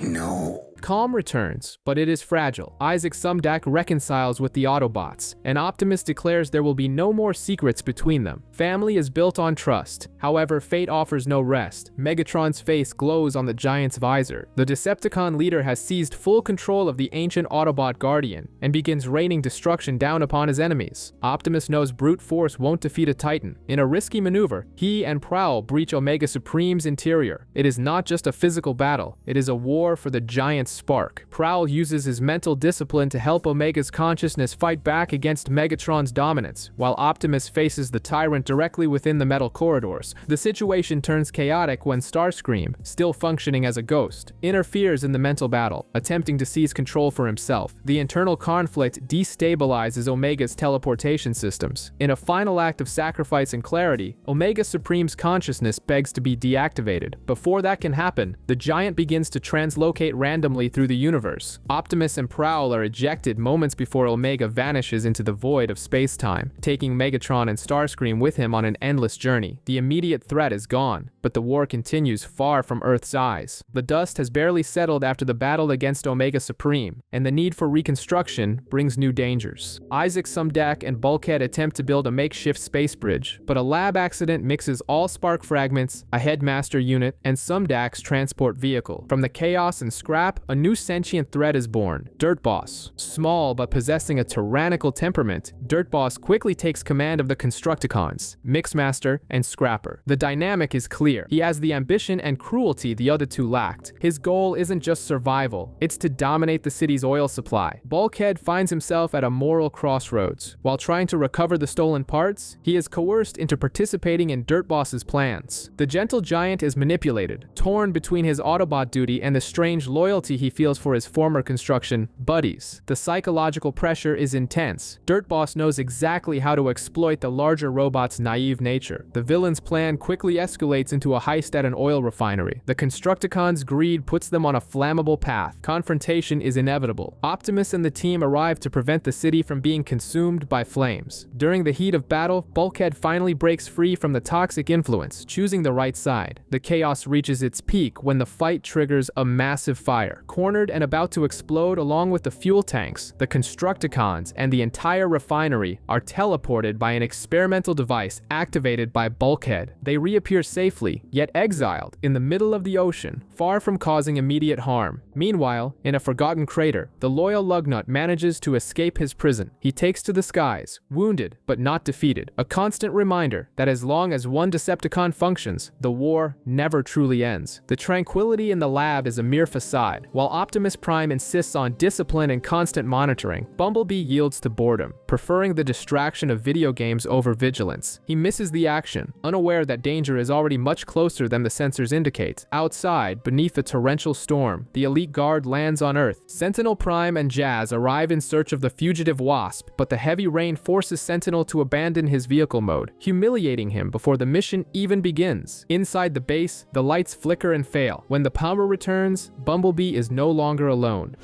No. Calm returns, but it is fragile. Isaac Sumdak reconciles with the Autobots, and Optimus declares there will be no more secrets between them. Family is built on trust. However, fate offers no rest. Megatron's face glows on the giant's visor. The Decepticon leader has seized full control of the ancient Autobot Guardian, and begins raining destruction down upon his enemies. Optimus knows brute force won't defeat a Titan. In a risky maneuver, he and Prowl breach Omega Supreme's interior. It is not just a physical battle, it is a war for the giant's spark. Prowl uses his mental discipline to help Omega's consciousness fight back against Megatron's dominance, while Optimus faces the tyrant directly within the metal corridors. The situation turns chaotic when Starscream, still functioning as a ghost, interferes in the mental battle, attempting to seize control for himself. The internal conflict destabilizes Omega's teleportation systems. In a final act of sacrifice and clarity, Omega Supreme's consciousness begs to be deactivated. Before that can happen, the giant begins to translocate randomly through the universe. Optimus and Prowl are ejected moments before Omega vanishes into the void of space-time, taking Megatron and Starscream with him on an endless journey. The immediate threat is gone, but the war continues far from Earth's eyes. The dust has barely settled after the battle against Omega Supreme, and the need for reconstruction brings new dangers. Isaac Sumdak and Bulkhead attempt to build a makeshift space bridge, but a lab accident mixes all spark fragments, a headmaster unit, and Sumdak's transport vehicle. From the chaos and scrap, a new sentient threat is born, Dirt Boss. Small but possessing a tyrannical temperament, Dirt Boss quickly takes command of the Constructicons, Mixmaster and Scrapper. The dynamic is clear. He has the ambition and cruelty the other two lacked. His goal isn't just survival, it's to dominate the city's oil supply. Bulkhead finds himself at a moral crossroads. While trying to recover the stolen parts, he is coerced into participating in Dirt Boss's plans. The gentle giant is manipulated, torn between his Autobot duty and the strange loyalty he feels for his former construction buddies. The psychological pressure is intense. Dirt Boss knows exactly how to exploit the larger robot's naive nature. The villain's plan quickly escalates into a heist at an oil refinery. The Constructicons' greed puts them on a flammable path. Confrontation is inevitable. Optimus and the team arrive to prevent the city from being consumed by flames. During the heat of battle, Bulkhead finally breaks free from the toxic influence, choosing the right side. The chaos reaches its peak when the fight triggers a massive fire. Cornered and about to explode along with the fuel tanks, the Constructicons and the entire refinery are teleported by an experimental device activated by Bulkhead. They reappear safely, yet exiled, in the middle of the ocean, far from causing immediate harm. Meanwhile, in a forgotten crater, the loyal Lugnut manages to escape his prison. He takes to the skies, wounded but not defeated, a constant reminder that as long as one Decepticon functions, the war never truly ends. The tranquility in the lab is a mere facade. While Optimus Prime insists on discipline and constant monitoring, Bumblebee yields to boredom, preferring the distraction of video games over vigilance. He misses the action, unaware that danger is already much closer than the sensors indicate. Outside, beneath a torrential storm, the elite guard lands on Earth. Sentinel Prime and Jazz arrive in search of the fugitive Wasp, but the heavy rain forces Sentinel to abandon his vehicle mode, humiliating him before the mission even begins. Inside the base, the lights flicker and fail. When the power returns, Bumblebee is no longer alone.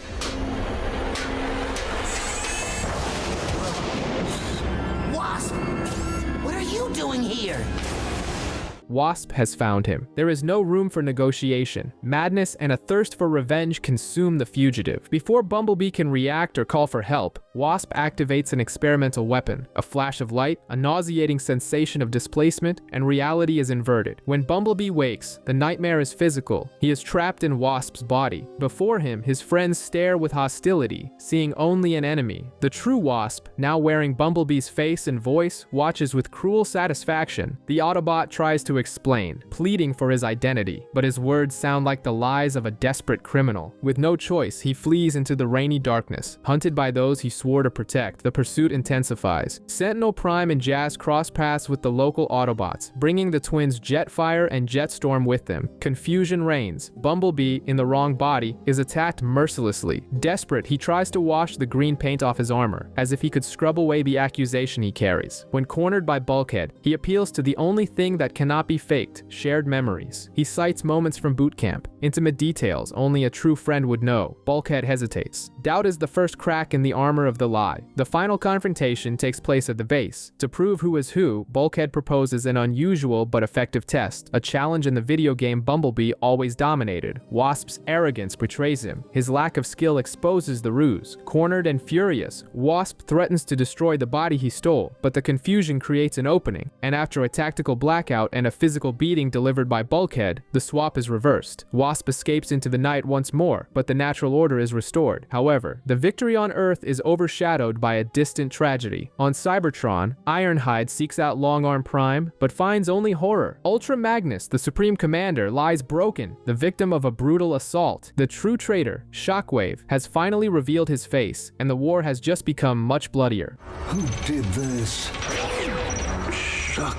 Wasp! What are you doing here? Wasp has found him. There is no room for negotiation. Madness and a thirst for revenge consume the fugitive. Before Bumblebee can react or call for help, Wasp activates an experimental weapon. A flash of light, a nauseating sensation of displacement, and reality is inverted. When Bumblebee wakes, the nightmare is physical. He is trapped in Wasp's body. Before him, his friends stare with hostility, seeing only an enemy. The true Wasp, now wearing Bumblebee's face and voice, watches with cruel satisfaction. The Autobot tries to explain, pleading for his identity, but his words sound like the lies of a desperate criminal. With no choice, he flees into the rainy darkness. Hunted by those he swore to protect, the pursuit intensifies. Sentinel Prime and Jazz cross paths with the local Autobots, bringing the twins Jetfire and Jetstorm with them. Confusion reigns. Bumblebee, in the wrong body, is attacked mercilessly. Desperate, he tries to wash the green paint off his armor, as if he could scrub away the accusation he carries. When cornered by Bulkhead, he appeals to the only thing that cannot be faked, shared memories. He cites moments from boot camp, intimate details only a true friend would know. Bulkhead hesitates. Doubt is the first crack in the armor of the lie. The final confrontation takes place at the base. To prove who is who, Bulkhead proposes an unusual but effective test, a challenge in the video game Bumblebee always dominated. Wasp's arrogance betrays him. His lack of skill exposes the ruse. Cornered and furious, Wasp threatens to destroy the body he stole, but the confusion creates an opening, and after a tactical blackout and a physical beating delivered by Bulkhead, the swap is reversed. Wasp escapes into the night once more, but the natural order is restored. However, the victory on Earth is overshadowed by a distant tragedy. On Cybertron, Ironhide seeks out Longarm Prime, but finds only horror. Ultra Magnus, the Supreme Commander, lies broken, the victim of a brutal assault. The true traitor, Shockwave, has finally revealed his face, and the war has just become much bloodier. Who did this? Shockwave.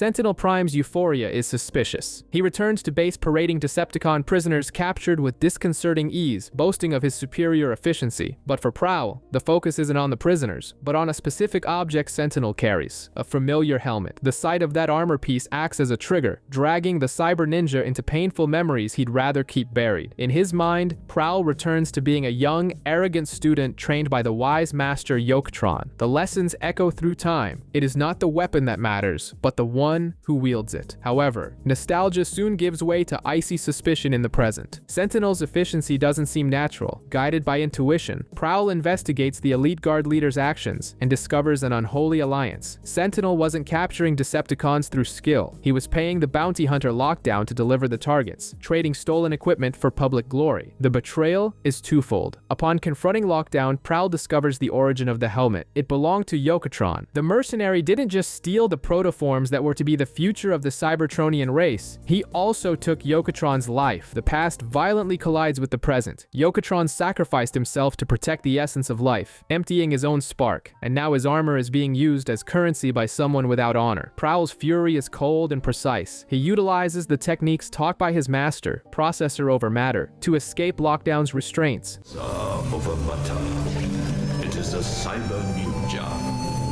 Sentinel Prime's euphoria is suspicious. He returns to base parading Decepticon prisoners captured with disconcerting ease, boasting of his superior efficiency. But for Prowl, the focus isn't on the prisoners, but on a specific object Sentinel carries, a familiar helmet. The sight of that armor piece acts as a trigger, dragging the cyber ninja into painful memories he'd rather keep buried. In his mind, Prowl returns to being a young, arrogant student trained by the wise master Yoktron. The lessons echo through time. It is not the weapon that matters, but the one one who wields it. However, nostalgia soon gives way to icy suspicion in the present. Sentinel's efficiency doesn't seem natural. Guided by intuition, Prowl investigates the elite guard leader's actions and discovers an unholy alliance. Sentinel wasn't capturing Decepticons through skill. He was paying the bounty hunter Lockdown to deliver the targets, trading stolen equipment for public glory. The betrayal is twofold. Upon confronting Lockdown, Prowl discovers the origin of the helmet. It belonged to Yokotron. The mercenary didn't just steal the protoforms that were to be the future of the Cybertronian race, he also took Yokotron's life. The past violently collides with the present. Yokotron sacrificed himself to protect the essence of life, emptying his own spark, and now his armor is being used as currency by someone without honor. Prowl's fury is cold and precise. He utilizes the techniques taught by his master, processor over matter, to escape Lockdown's restraints. Over matter. It is a cyber ninja,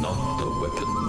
not the weapon.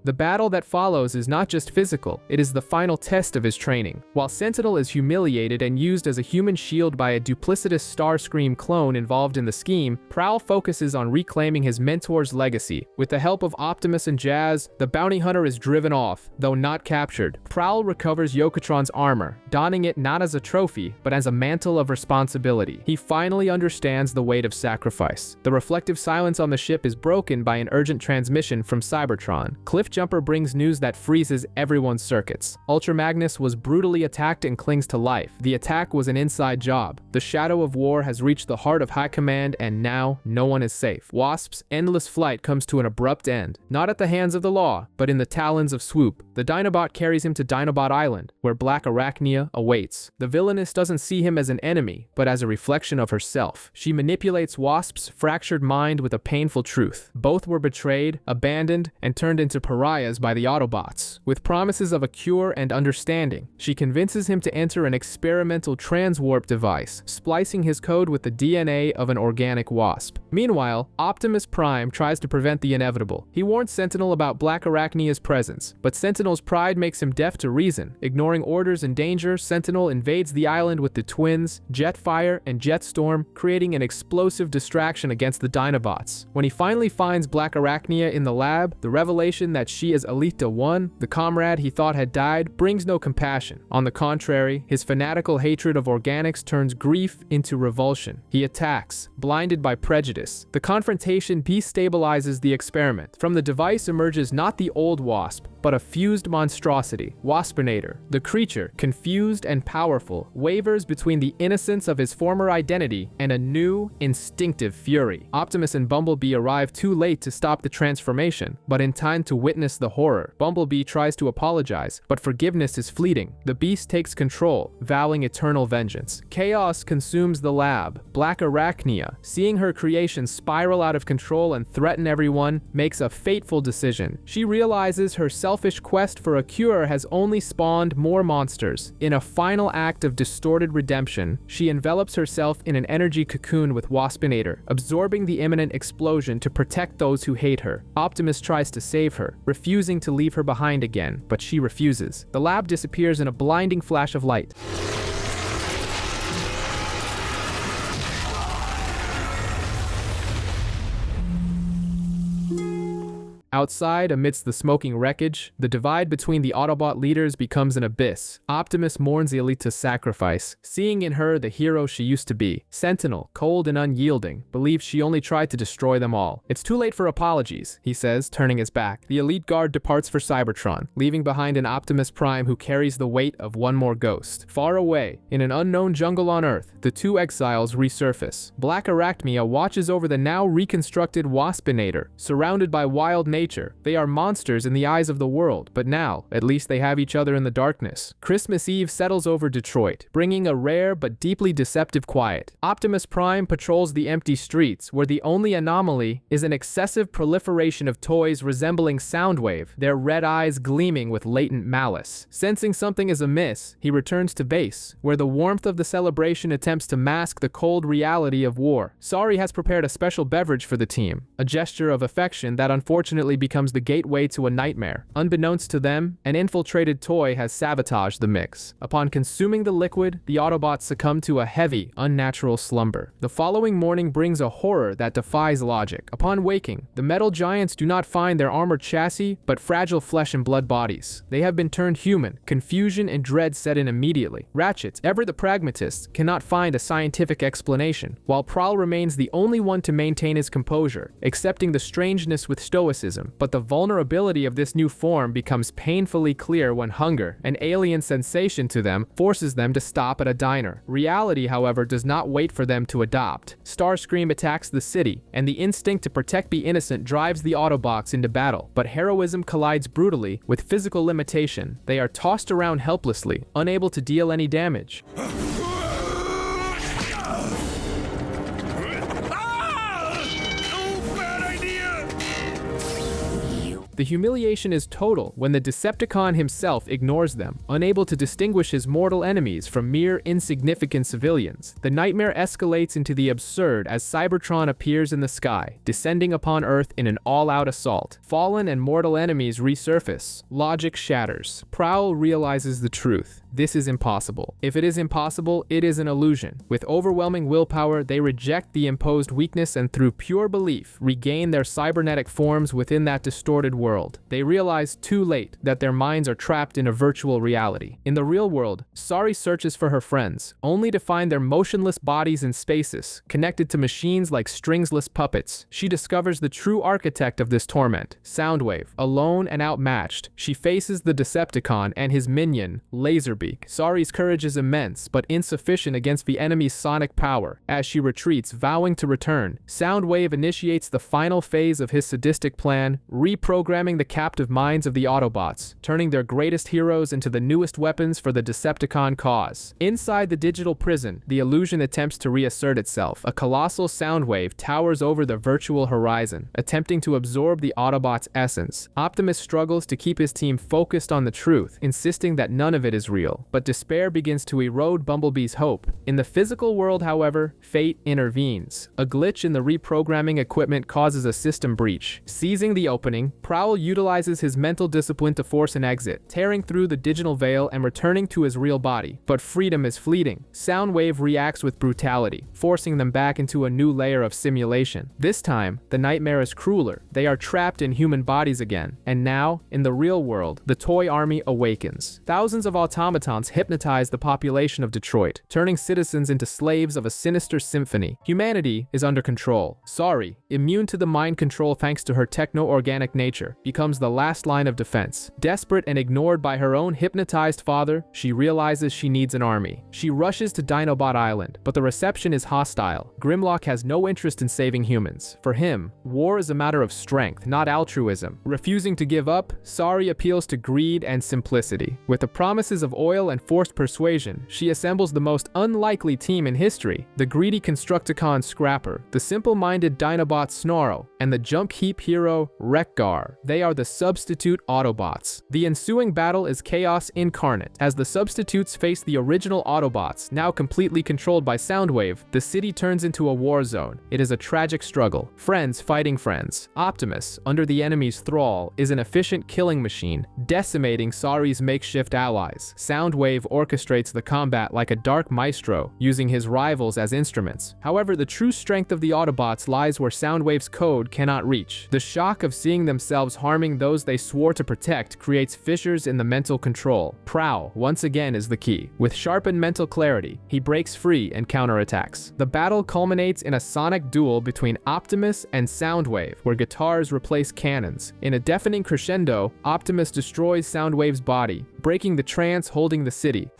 The battle that follows is not just physical, it is the final test of his training. While Sentinel is humiliated and used as a human shield by a duplicitous Starscream clone involved in the scheme, Prowl focuses on reclaiming his mentor's legacy. With the help of Optimus and Jazz, the bounty hunter is driven off, though not captured. Prowl recovers Yokotron's armor, donning it not as a trophy, but as a mantle of responsibility. He finally understands the weight of sacrifice. The reflective silence on the ship is broken by an urgent transmission from Cybertron. Cliffjumper brings news that freezes everyone's circuits. Ultra Magnus was brutally attacked and clings to life. The attack was an inside job. The shadow of war has reached the heart of High Command, and now no one is safe. Wasp's endless flight comes to an abrupt end, not at the hands of the law, but in the talons of Swoop. The Dinobot carries him to Dinobot Island, where Black Arachnia awaits. The villainess doesn't see him as an enemy, but as a reflection of herself. She manipulates Wasp's fractured mind with a painful truth. Both were betrayed, abandoned, and turned into pariahs by the Autobots. With promises of a cure and understanding, she convinces him to enter an experimental transwarp device, splicing his code with the DNA of an organic wasp. Meanwhile, Optimus Prime tries to prevent the inevitable. He warns Sentinel about Black Arachnia's presence, but Sentinel's pride makes him deaf to reason. Ignoring orders and danger, Sentinel invades the island with the twins, Jetfire, and Jetstorm, creating an explosive distraction against the Dinobots. When he finally finds Black Arachnia in the lab, the revelation that she is Alita 1, the comrade he thought had died, brings no compassion. On the contrary, his fanatical hatred of organics turns grief into revulsion. He attacks, blinded by prejudice. The confrontation destabilizes the experiment. From the device emerges not the old Wasp, but a fused monstrosity, Waspinator. The creature, confused and powerful, wavers between the innocence of his former identity and a new, instinctive fury. Optimus and Bumblebee arrive too late to stop the transformation, but in time to witness the horror. Bumblebee tries to apologize, but forgiveness is fleeting. The beast takes control, vowing eternal vengeance. Chaos consumes the lab. Black Arachnia, seeing her creation spiral out of control and threaten everyone, makes a fateful decision. She realizes her selfish quest for a cure has only spawned more monsters. In a final act of distorted redemption, she envelops herself in an energy cocoon with Waspinator, absorbing the imminent explosion to protect those who hate her. Optimus tries to save her, refusing to leave her behind again, but she refuses. The lab disappears in a blinding flash of light. Outside, amidst the smoking wreckage, the divide between the Autobot leaders becomes an abyss. Optimus mourns Alita's sacrifice, seeing in her the hero she used to be. Sentinel, cold and unyielding, believes she only tried to destroy them all. It's too late for apologies, he says, turning his back. The elite guard departs for Cybertron, leaving behind an Optimus Prime who carries the weight of one more ghost. Far away, in an unknown jungle on Earth, the two exiles resurface. Black Arachnia watches over the now reconstructed Waspinator, surrounded by wild nature. They are monsters in the eyes of the world, but now, at least they have each other in the darkness. Christmas Eve settles over Detroit, bringing a rare but deeply deceptive quiet. Optimus Prime patrols the empty streets, where the only anomaly is an excessive proliferation of toys resembling Soundwave, their red eyes gleaming with latent malice. Sensing something is amiss, he returns to base, where the warmth of the celebration attempts to mask the cold reality of war. Sorry has prepared a special beverage for the team, a gesture of affection that unfortunately ultimately becomes the gateway to a nightmare. Unbeknownst to them, an infiltrated toy has sabotaged the mix. Upon consuming the liquid, the Autobots succumb to a heavy, unnatural slumber. The following morning brings a horror that defies logic. Upon waking, the metal giants do not find their armored chassis, but fragile flesh and blood bodies. They have been turned human. Confusion and dread set in immediately. Ratchet, ever the pragmatist, cannot find a scientific explanation, while Prowl remains the only one to maintain his composure, accepting the strangeness with stoicism. But the vulnerability of this new form becomes painfully clear when hunger, an alien sensation to them, forces them to stop at a diner. Reality, however, does not wait for them to adopt. Starscream attacks the city, and the instinct to protect the innocent drives the Autobots into battle. But heroism collides brutally with physical limitation. They are tossed around helplessly, unable to deal any damage. The humiliation is total when the Decepticon himself ignores them, unable to distinguish his mortal enemies from mere insignificant civilians. The nightmare escalates into the absurd as Cybertron appears in the sky, descending upon Earth in an all-out assault. Fallen and mortal enemies resurface. Logic shatters. Prowl realizes the truth. This is impossible. If it is impossible, it is an illusion. With overwhelming willpower, they reject the imposed weakness and through pure belief, regain their cybernetic forms within that distorted world. They realize too late that their minds are trapped in a virtual reality. In the real world, Sari searches for her friends, only to find their motionless bodies in spaces, connected to machines like stringsless puppets. She discovers the true architect of this torment, Soundwave. Alone and outmatched, she faces the Decepticon and his minion, Laserbeak. Sari's courage is immense, but insufficient against the enemy's sonic power. As she retreats, vowing to return, Soundwave initiates the final phase of his sadistic plan, reprogramming the captive minds of the Autobots, turning their greatest heroes into the newest weapons for the Decepticon cause. Inside the digital prison, the illusion attempts to reassert itself. A colossal Soundwave towers over the virtual horizon, attempting to absorb the Autobots' essence. Optimus struggles to keep his team focused on the truth, insisting that none of it is real. But despair begins to erode Bumblebee's hope. In the physical world, however, fate intervenes. A glitch in the reprogramming equipment causes a system breach. Seizing the opening, Prowl utilizes his mental discipline to force an exit, tearing through the digital veil and returning to his real body. But freedom is fleeting. Soundwave reacts with brutality, forcing them back into a new layer of simulation. This time, the nightmare is crueler. They are trapped in human bodies again. And now, in the real world, the toy army awakens. Thousands of automatons hypnotize the population of Detroit, turning citizens into slaves of a sinister symphony. Humanity is under control. Sari, immune to the mind control thanks to her techno-organic nature, becomes the last line of defense. Desperate and ignored by her own hypnotized father, she realizes she needs an army. She rushes to Dinobot Island, but the reception is hostile. Grimlock has no interest in saving humans. For him, war is a matter of strength, not altruism. Refusing to give up, Sari appeals to greed and simplicity. With the promises of oil and forced persuasion, she assembles the most unlikely team in history: the greedy Constructicon Scrapper, the simple-minded Dinobot Snarl, and the jump heap hero Wreck-Gar. They are the substitute Autobots. The ensuing battle is chaos incarnate. As the substitutes face the original Autobots, now completely controlled by Soundwave, the city turns into a war zone. It is a tragic struggle. Friends fighting friends. Optimus, under the enemy's thrall, is an efficient killing machine, decimating Sari's makeshift allies. Soundwave orchestrates the combat like a dark maestro, using his rivals as instruments. However, the true strength of the Autobots lies where Soundwave's code cannot reach. The shock of seeing themselves harming those they swore to protect creates fissures in the mental control. Prowl, once again, is the key. With sharpened mental clarity, he breaks free and counterattacks. The battle culminates in a sonic duel between Optimus and Soundwave, where guitars replace cannons. In a deafening crescendo, Optimus destroys Soundwave's body, breaking the trance holding the city.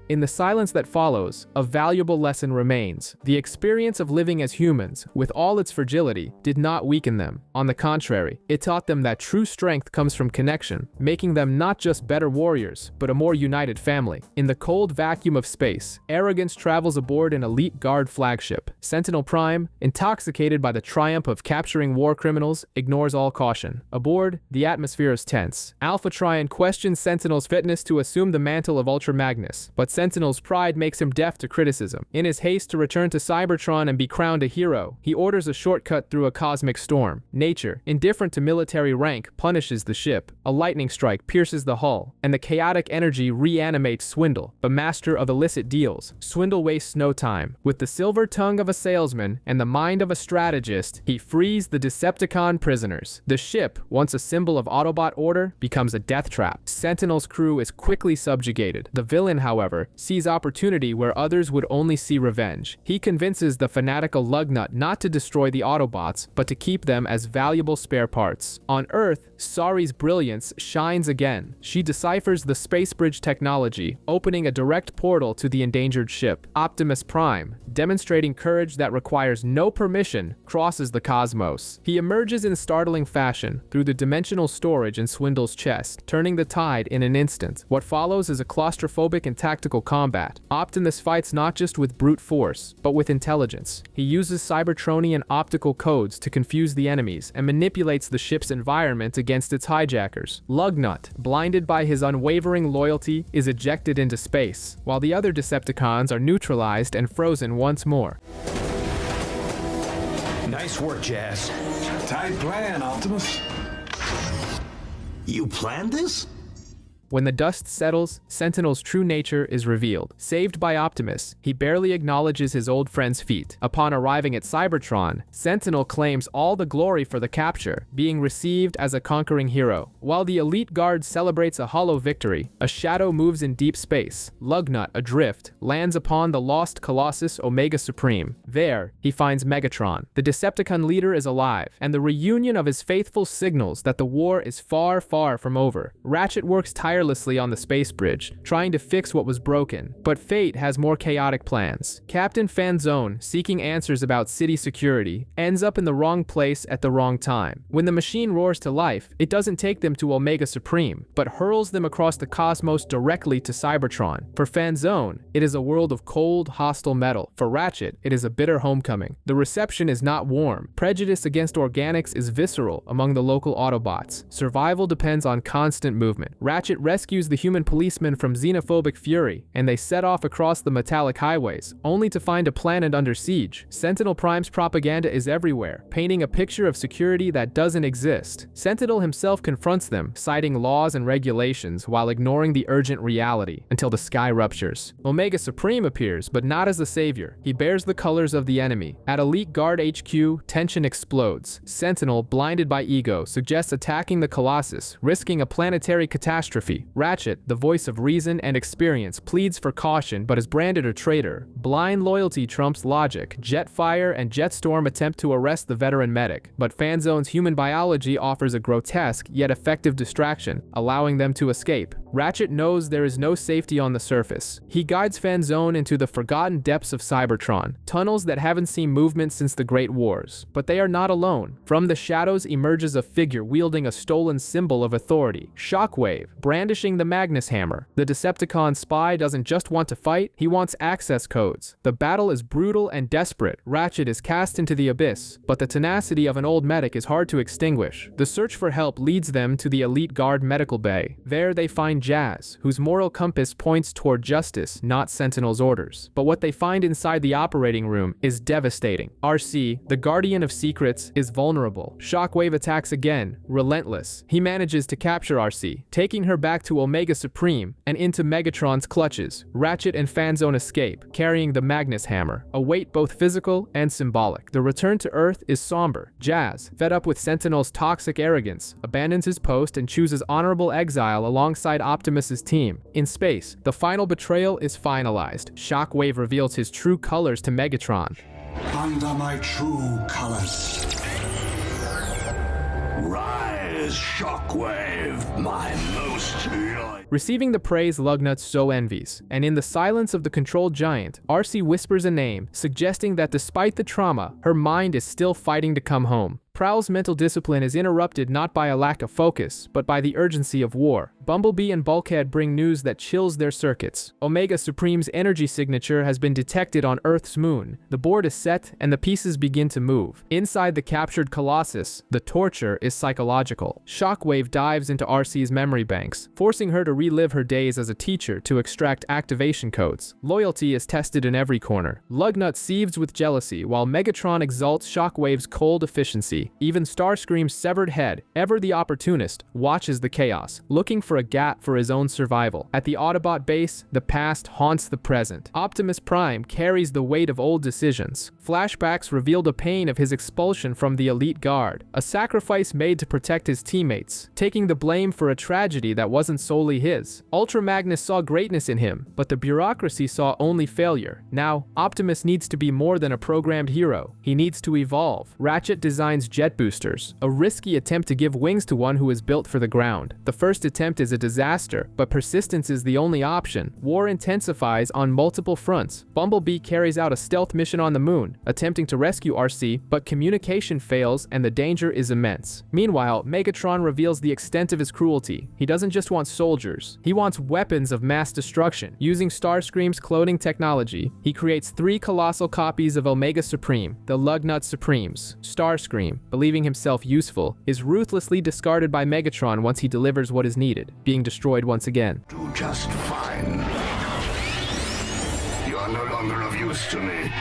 In the silence that follows, a valuable lesson remains. The experience of living as humans, with all its fragility, did not weaken them. On the contrary, it taught them that true strength comes from connection, making them not just better warriors, but a more united family. In the cold vacuum of space, Arrogance travels aboard an elite guard flagship. Sentinel Prime, intoxicated by the triumph of capturing war criminals, ignores all caution. Aboard, the atmosphere is tense. Alpha Trion questions Sentinel's fitness to assume the mantle of Ultra Magnus, but Sentinel's pride makes him deaf to criticism. In his haste to return to Cybertron and be crowned a hero, he orders a shortcut through a cosmic storm. Nature, indifferent to military rank, punishes the ship. A lightning strike pierces the hull, and the chaotic energy reanimates Swindle, the master of illicit deals. Swindle wastes no time. With the silver tongue of a salesman and the mind of a strategist, he frees the Decepticon prisoners. The ship, once a symbol of Autobot order, becomes a death trap. Sentinel's crew is quickly subjugated. The villain, however, sees opportunity where others would only see revenge. He convinces the fanatical Lugnut not to destroy the Autobots, but to keep them as valuable spare parts. On Earth, Sari's brilliance shines again. She deciphers the space bridge technology, opening a direct portal to the endangered ship. Optimus Prime, demonstrating courage that requires no permission, crosses the cosmos. He emerges in startling fashion through the dimensional storage in Swindle's chest, turning the tide in an instant. What follows is a claustrophobic and tactical combat. Optimus fights not just with brute force, but with intelligence. He uses Cybertronian optical codes to confuse the enemies and manipulates the ship's environment against its hijackers. Lugnut, blinded by his unwavering loyalty, is ejected into space, while the other Decepticons are neutralized and frozen once more. Nice work, Jazz. Tight plan, Optimus. You planned this? When the dust settles, Sentinel's true nature is revealed. Saved by Optimus, he barely acknowledges his old friend's feat. Upon arriving at Cybertron, Sentinel claims all the glory for the capture, being received as a conquering hero. While the elite guard celebrates a hollow victory, a shadow moves in deep space. Lugnut, adrift, lands upon the lost Colossus Omega Supreme. There, he finds Megatron. The Decepticon leader is alive, and the reunion of his faithful signals that the war is far, far from over. Ratchet works tirelessly on the space bridge, trying to fix what was broken. But fate has more chaotic plans. Captain Fanzone, seeking answers about city security, ends up in the wrong place at the wrong time. When the machine roars to life, it doesn't take them to Omega Supreme, but hurls them across the cosmos directly to Cybertron. For Fanzone, it is a world of cold, hostile metal. For Ratchet, it is a bitter homecoming. The reception is not warm. Prejudice against organics is visceral among the local Autobots. Survival depends on constant movement. Ratchet rescues the human policeman from xenophobic fury, and they set off across the metallic highways, only to find a planet under siege. Sentinel Prime's propaganda is everywhere, painting a picture of security that doesn't exist. Sentinel himself confronts them, citing laws and regulations while ignoring the urgent reality, until the sky ruptures. Omega Supreme appears, but not as the savior. He bears the colors of the enemy. At Elite Guard HQ, tension explodes. Sentinel, blinded by ego, suggests attacking the Colossus, risking a planetary catastrophe. Ratchet, the voice of reason and experience, pleads for caution but is branded a traitor. Blind loyalty trumps logic. Jetfire and Jetstorm attempt to arrest the veteran medic, but Fanzone's human biology offers a grotesque yet effective distraction, allowing them to escape. Ratchet knows there is no safety on the surface. He guides Fanzone into the forgotten depths of Cybertron, tunnels that haven't seen movement since the Great Wars. But they are not alone. From the shadows emerges a figure wielding a stolen symbol of authority, Shockwave, brandishing the Magnus Hammer. The Decepticon spy doesn't just want to fight, he wants access codes. The battle is brutal and desperate. Ratchet is cast into the abyss, but the tenacity of an old medic is hard to extinguish. The search for help leads them to the Elite Guard medical bay. There they find Jazz, whose moral compass points toward justice, not Sentinel's orders. But what they find inside the operating room is devastating. RC, the guardian of secrets, is vulnerable. Shockwave attacks again, relentless. He manages to capture RC, taking her back to Omega Supreme and into Megatron's clutches. Ratchet and Fanzone escape, carrying the Magnus Hammer, a weight both physical and symbolic. The return to Earth is somber. Jazz, fed up with Sentinel's toxic arrogance, abandons his post and chooses honorable exile alongside Optimus's team. In space, the final betrayal is finalized. Shockwave reveals his true colors to Megatron. Under my true colors. Rise, Shockwave, my most loyal. Receiving the praise Lugnut so envies, and in the silence of the controlled giant, RC whispers a name, suggesting that despite the trauma, her mind is still fighting to come home. Prowl's mental discipline is interrupted not by a lack of focus, but by the urgency of war. Bumblebee and Bulkhead bring news that chills their circuits. Omega Supreme's energy signature has been detected on Earth's moon. The board is set, and the pieces begin to move. Inside the captured Colossus, the torture is psychological. Shockwave dives into RC's memory banks, forcing her to relive her days as a teacher to extract activation codes. Loyalty is tested in every corner. Lugnut seethes with jealousy, while Megatron exalts Shockwave's cold efficiency. Even Starscream's severed head, ever the opportunist, watches the chaos, looking for a gap for his own survival. At the Autobot base, the past haunts the present. Optimus Prime carries the weight of old decisions. Flashbacks reveal the pain of his expulsion from the elite guard, a sacrifice made to protect his teammates, taking the blame for a tragedy that wasn't solely his. Ultra Magnus saw greatness in him, but the bureaucracy saw only failure. Now, Optimus needs to be more than a programmed hero. He needs to evolve. Ratchet designs jet boosters, a risky attempt to give wings to one who is built for the ground. The first attempt is a disaster, but persistence is the only option. War intensifies on multiple fronts. Bumblebee carries out a stealth mission on the moon, attempting to rescue RC, but communication fails and the danger is immense. Meanwhile, Megatron reveals the extent of his cruelty. He doesn't just want soldiers, he wants weapons of mass destruction. Using Starscream's cloning technology, he creates 3 colossal copies of Omega Supreme, the Lugnut Supremes. Starscream, believing himself useful, is ruthlessly discarded by Megatron once he delivers what is needed, being destroyed once again. Do just fine. You are no longer of use to me.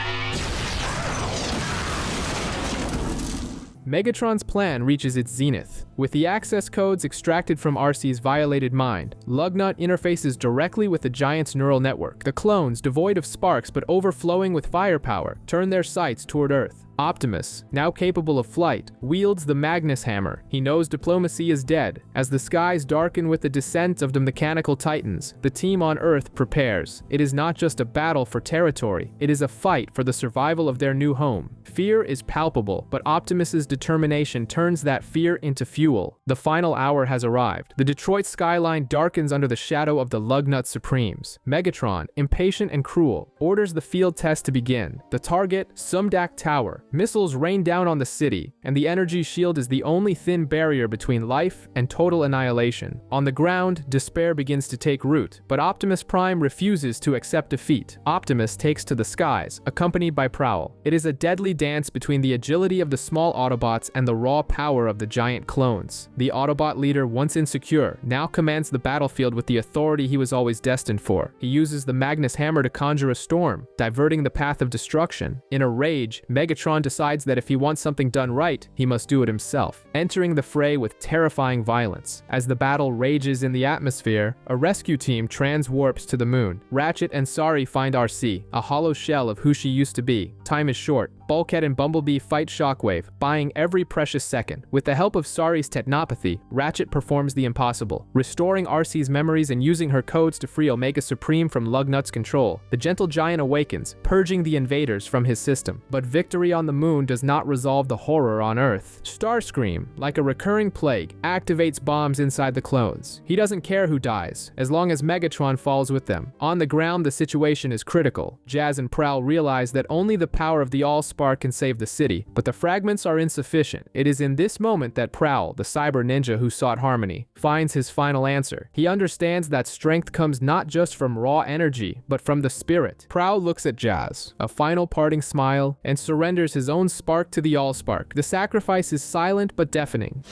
Megatron's plan reaches its zenith. With the access codes extracted from RC's violated mind, Lugnut interfaces directly with the Giant's neural network. The clones, devoid of sparks but overflowing with firepower, turn their sights toward Earth. Optimus, now capable of flight, wields the Magnus Hammer. He knows diplomacy is dead. As the skies darken with the descent of the mechanical titans, the team on Earth prepares. It is not just a battle for territory, it is a fight for the survival of their new home. Fear is palpable, but Optimus's determination turns that fear into fuel. The final hour has arrived. The Detroit skyline darkens under the shadow of the Lugnut Supremes. Megatron, impatient and cruel, orders the field test to begin. The target, Sumdac Tower. Missiles rain down on the city, and the energy shield is the only thin barrier between life and total annihilation. On the ground, despair begins to take root, but Optimus Prime refuses to accept defeat. Optimus takes to the skies, accompanied by Prowl. It is a deadly dance between the agility of the small Autobots and the raw power of the giant clones. The Autobot leader, once insecure, now commands the battlefield with the authority he was always destined for. He uses the Magnus Hammer to conjure a storm, diverting the path of destruction. In a rage, Megatron decides that if he wants something done right, he must do it himself, entering the fray with terrifying violence. As the battle rages in the atmosphere, a rescue team transwarps to the moon. Ratchet and Sari find RC, a hollow shell of who she used to be. Time is short. Bulkhead and Bumblebee fight Shockwave, buying every precious second. With the help of Sari's technopathy, Ratchet performs the impossible, restoring RC's memories and using her codes to free Omega Supreme from Lugnut's control. The gentle giant awakens, purging the invaders from his system. But victory on the moon does not resolve the horror on Earth. Starscream, like a recurring plague, activates bombs inside the clones. He doesn't care who dies, as long as Megatron falls with them. On the ground, the situation is critical. Jazz and Prowl realize that only the power of the Allspark can save the city, but the fragments are insufficient. It is in this moment that Prowl, the cyber ninja who sought harmony, finds his final answer. He understands that strength comes not just from raw energy, but from the spirit. Prowl looks at Jazz, a final parting smile, and surrenders his own spark to the Allspark. The sacrifice is silent but deafening.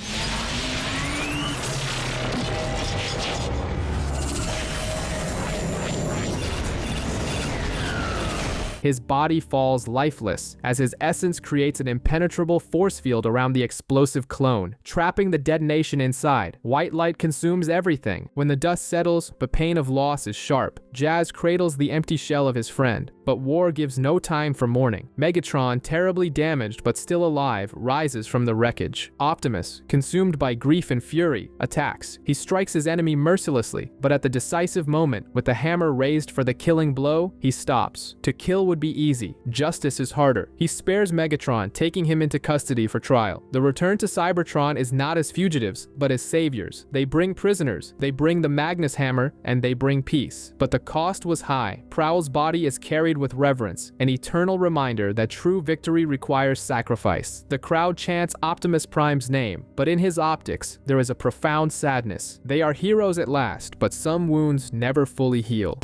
His body falls lifeless, as his essence creates an impenetrable force field around the explosive clone, trapping the detonation inside. White light consumes everything. When the dust settles, the pain of loss is sharp. Jazz cradles the empty shell of his friend, but war gives no time for mourning. Megatron, terribly damaged but still alive, rises from the wreckage. Optimus, consumed by grief and fury, attacks. He strikes his enemy mercilessly, but at the decisive moment, with the hammer raised for the killing blow, he stops. To kill would be easy. Justice is harder. He spares Megatron, taking him into custody for trial. The return to Cybertron is not as fugitives, but as saviors. They bring prisoners, they bring the Magnus Hammer, and they bring peace. But the cost was high. Prowl's body is carried with reverence, an eternal reminder that true victory requires sacrifice. The crowd chants Optimus Prime's name, but in his optics, there is a profound sadness. They are heroes at last, but some wounds never fully heal.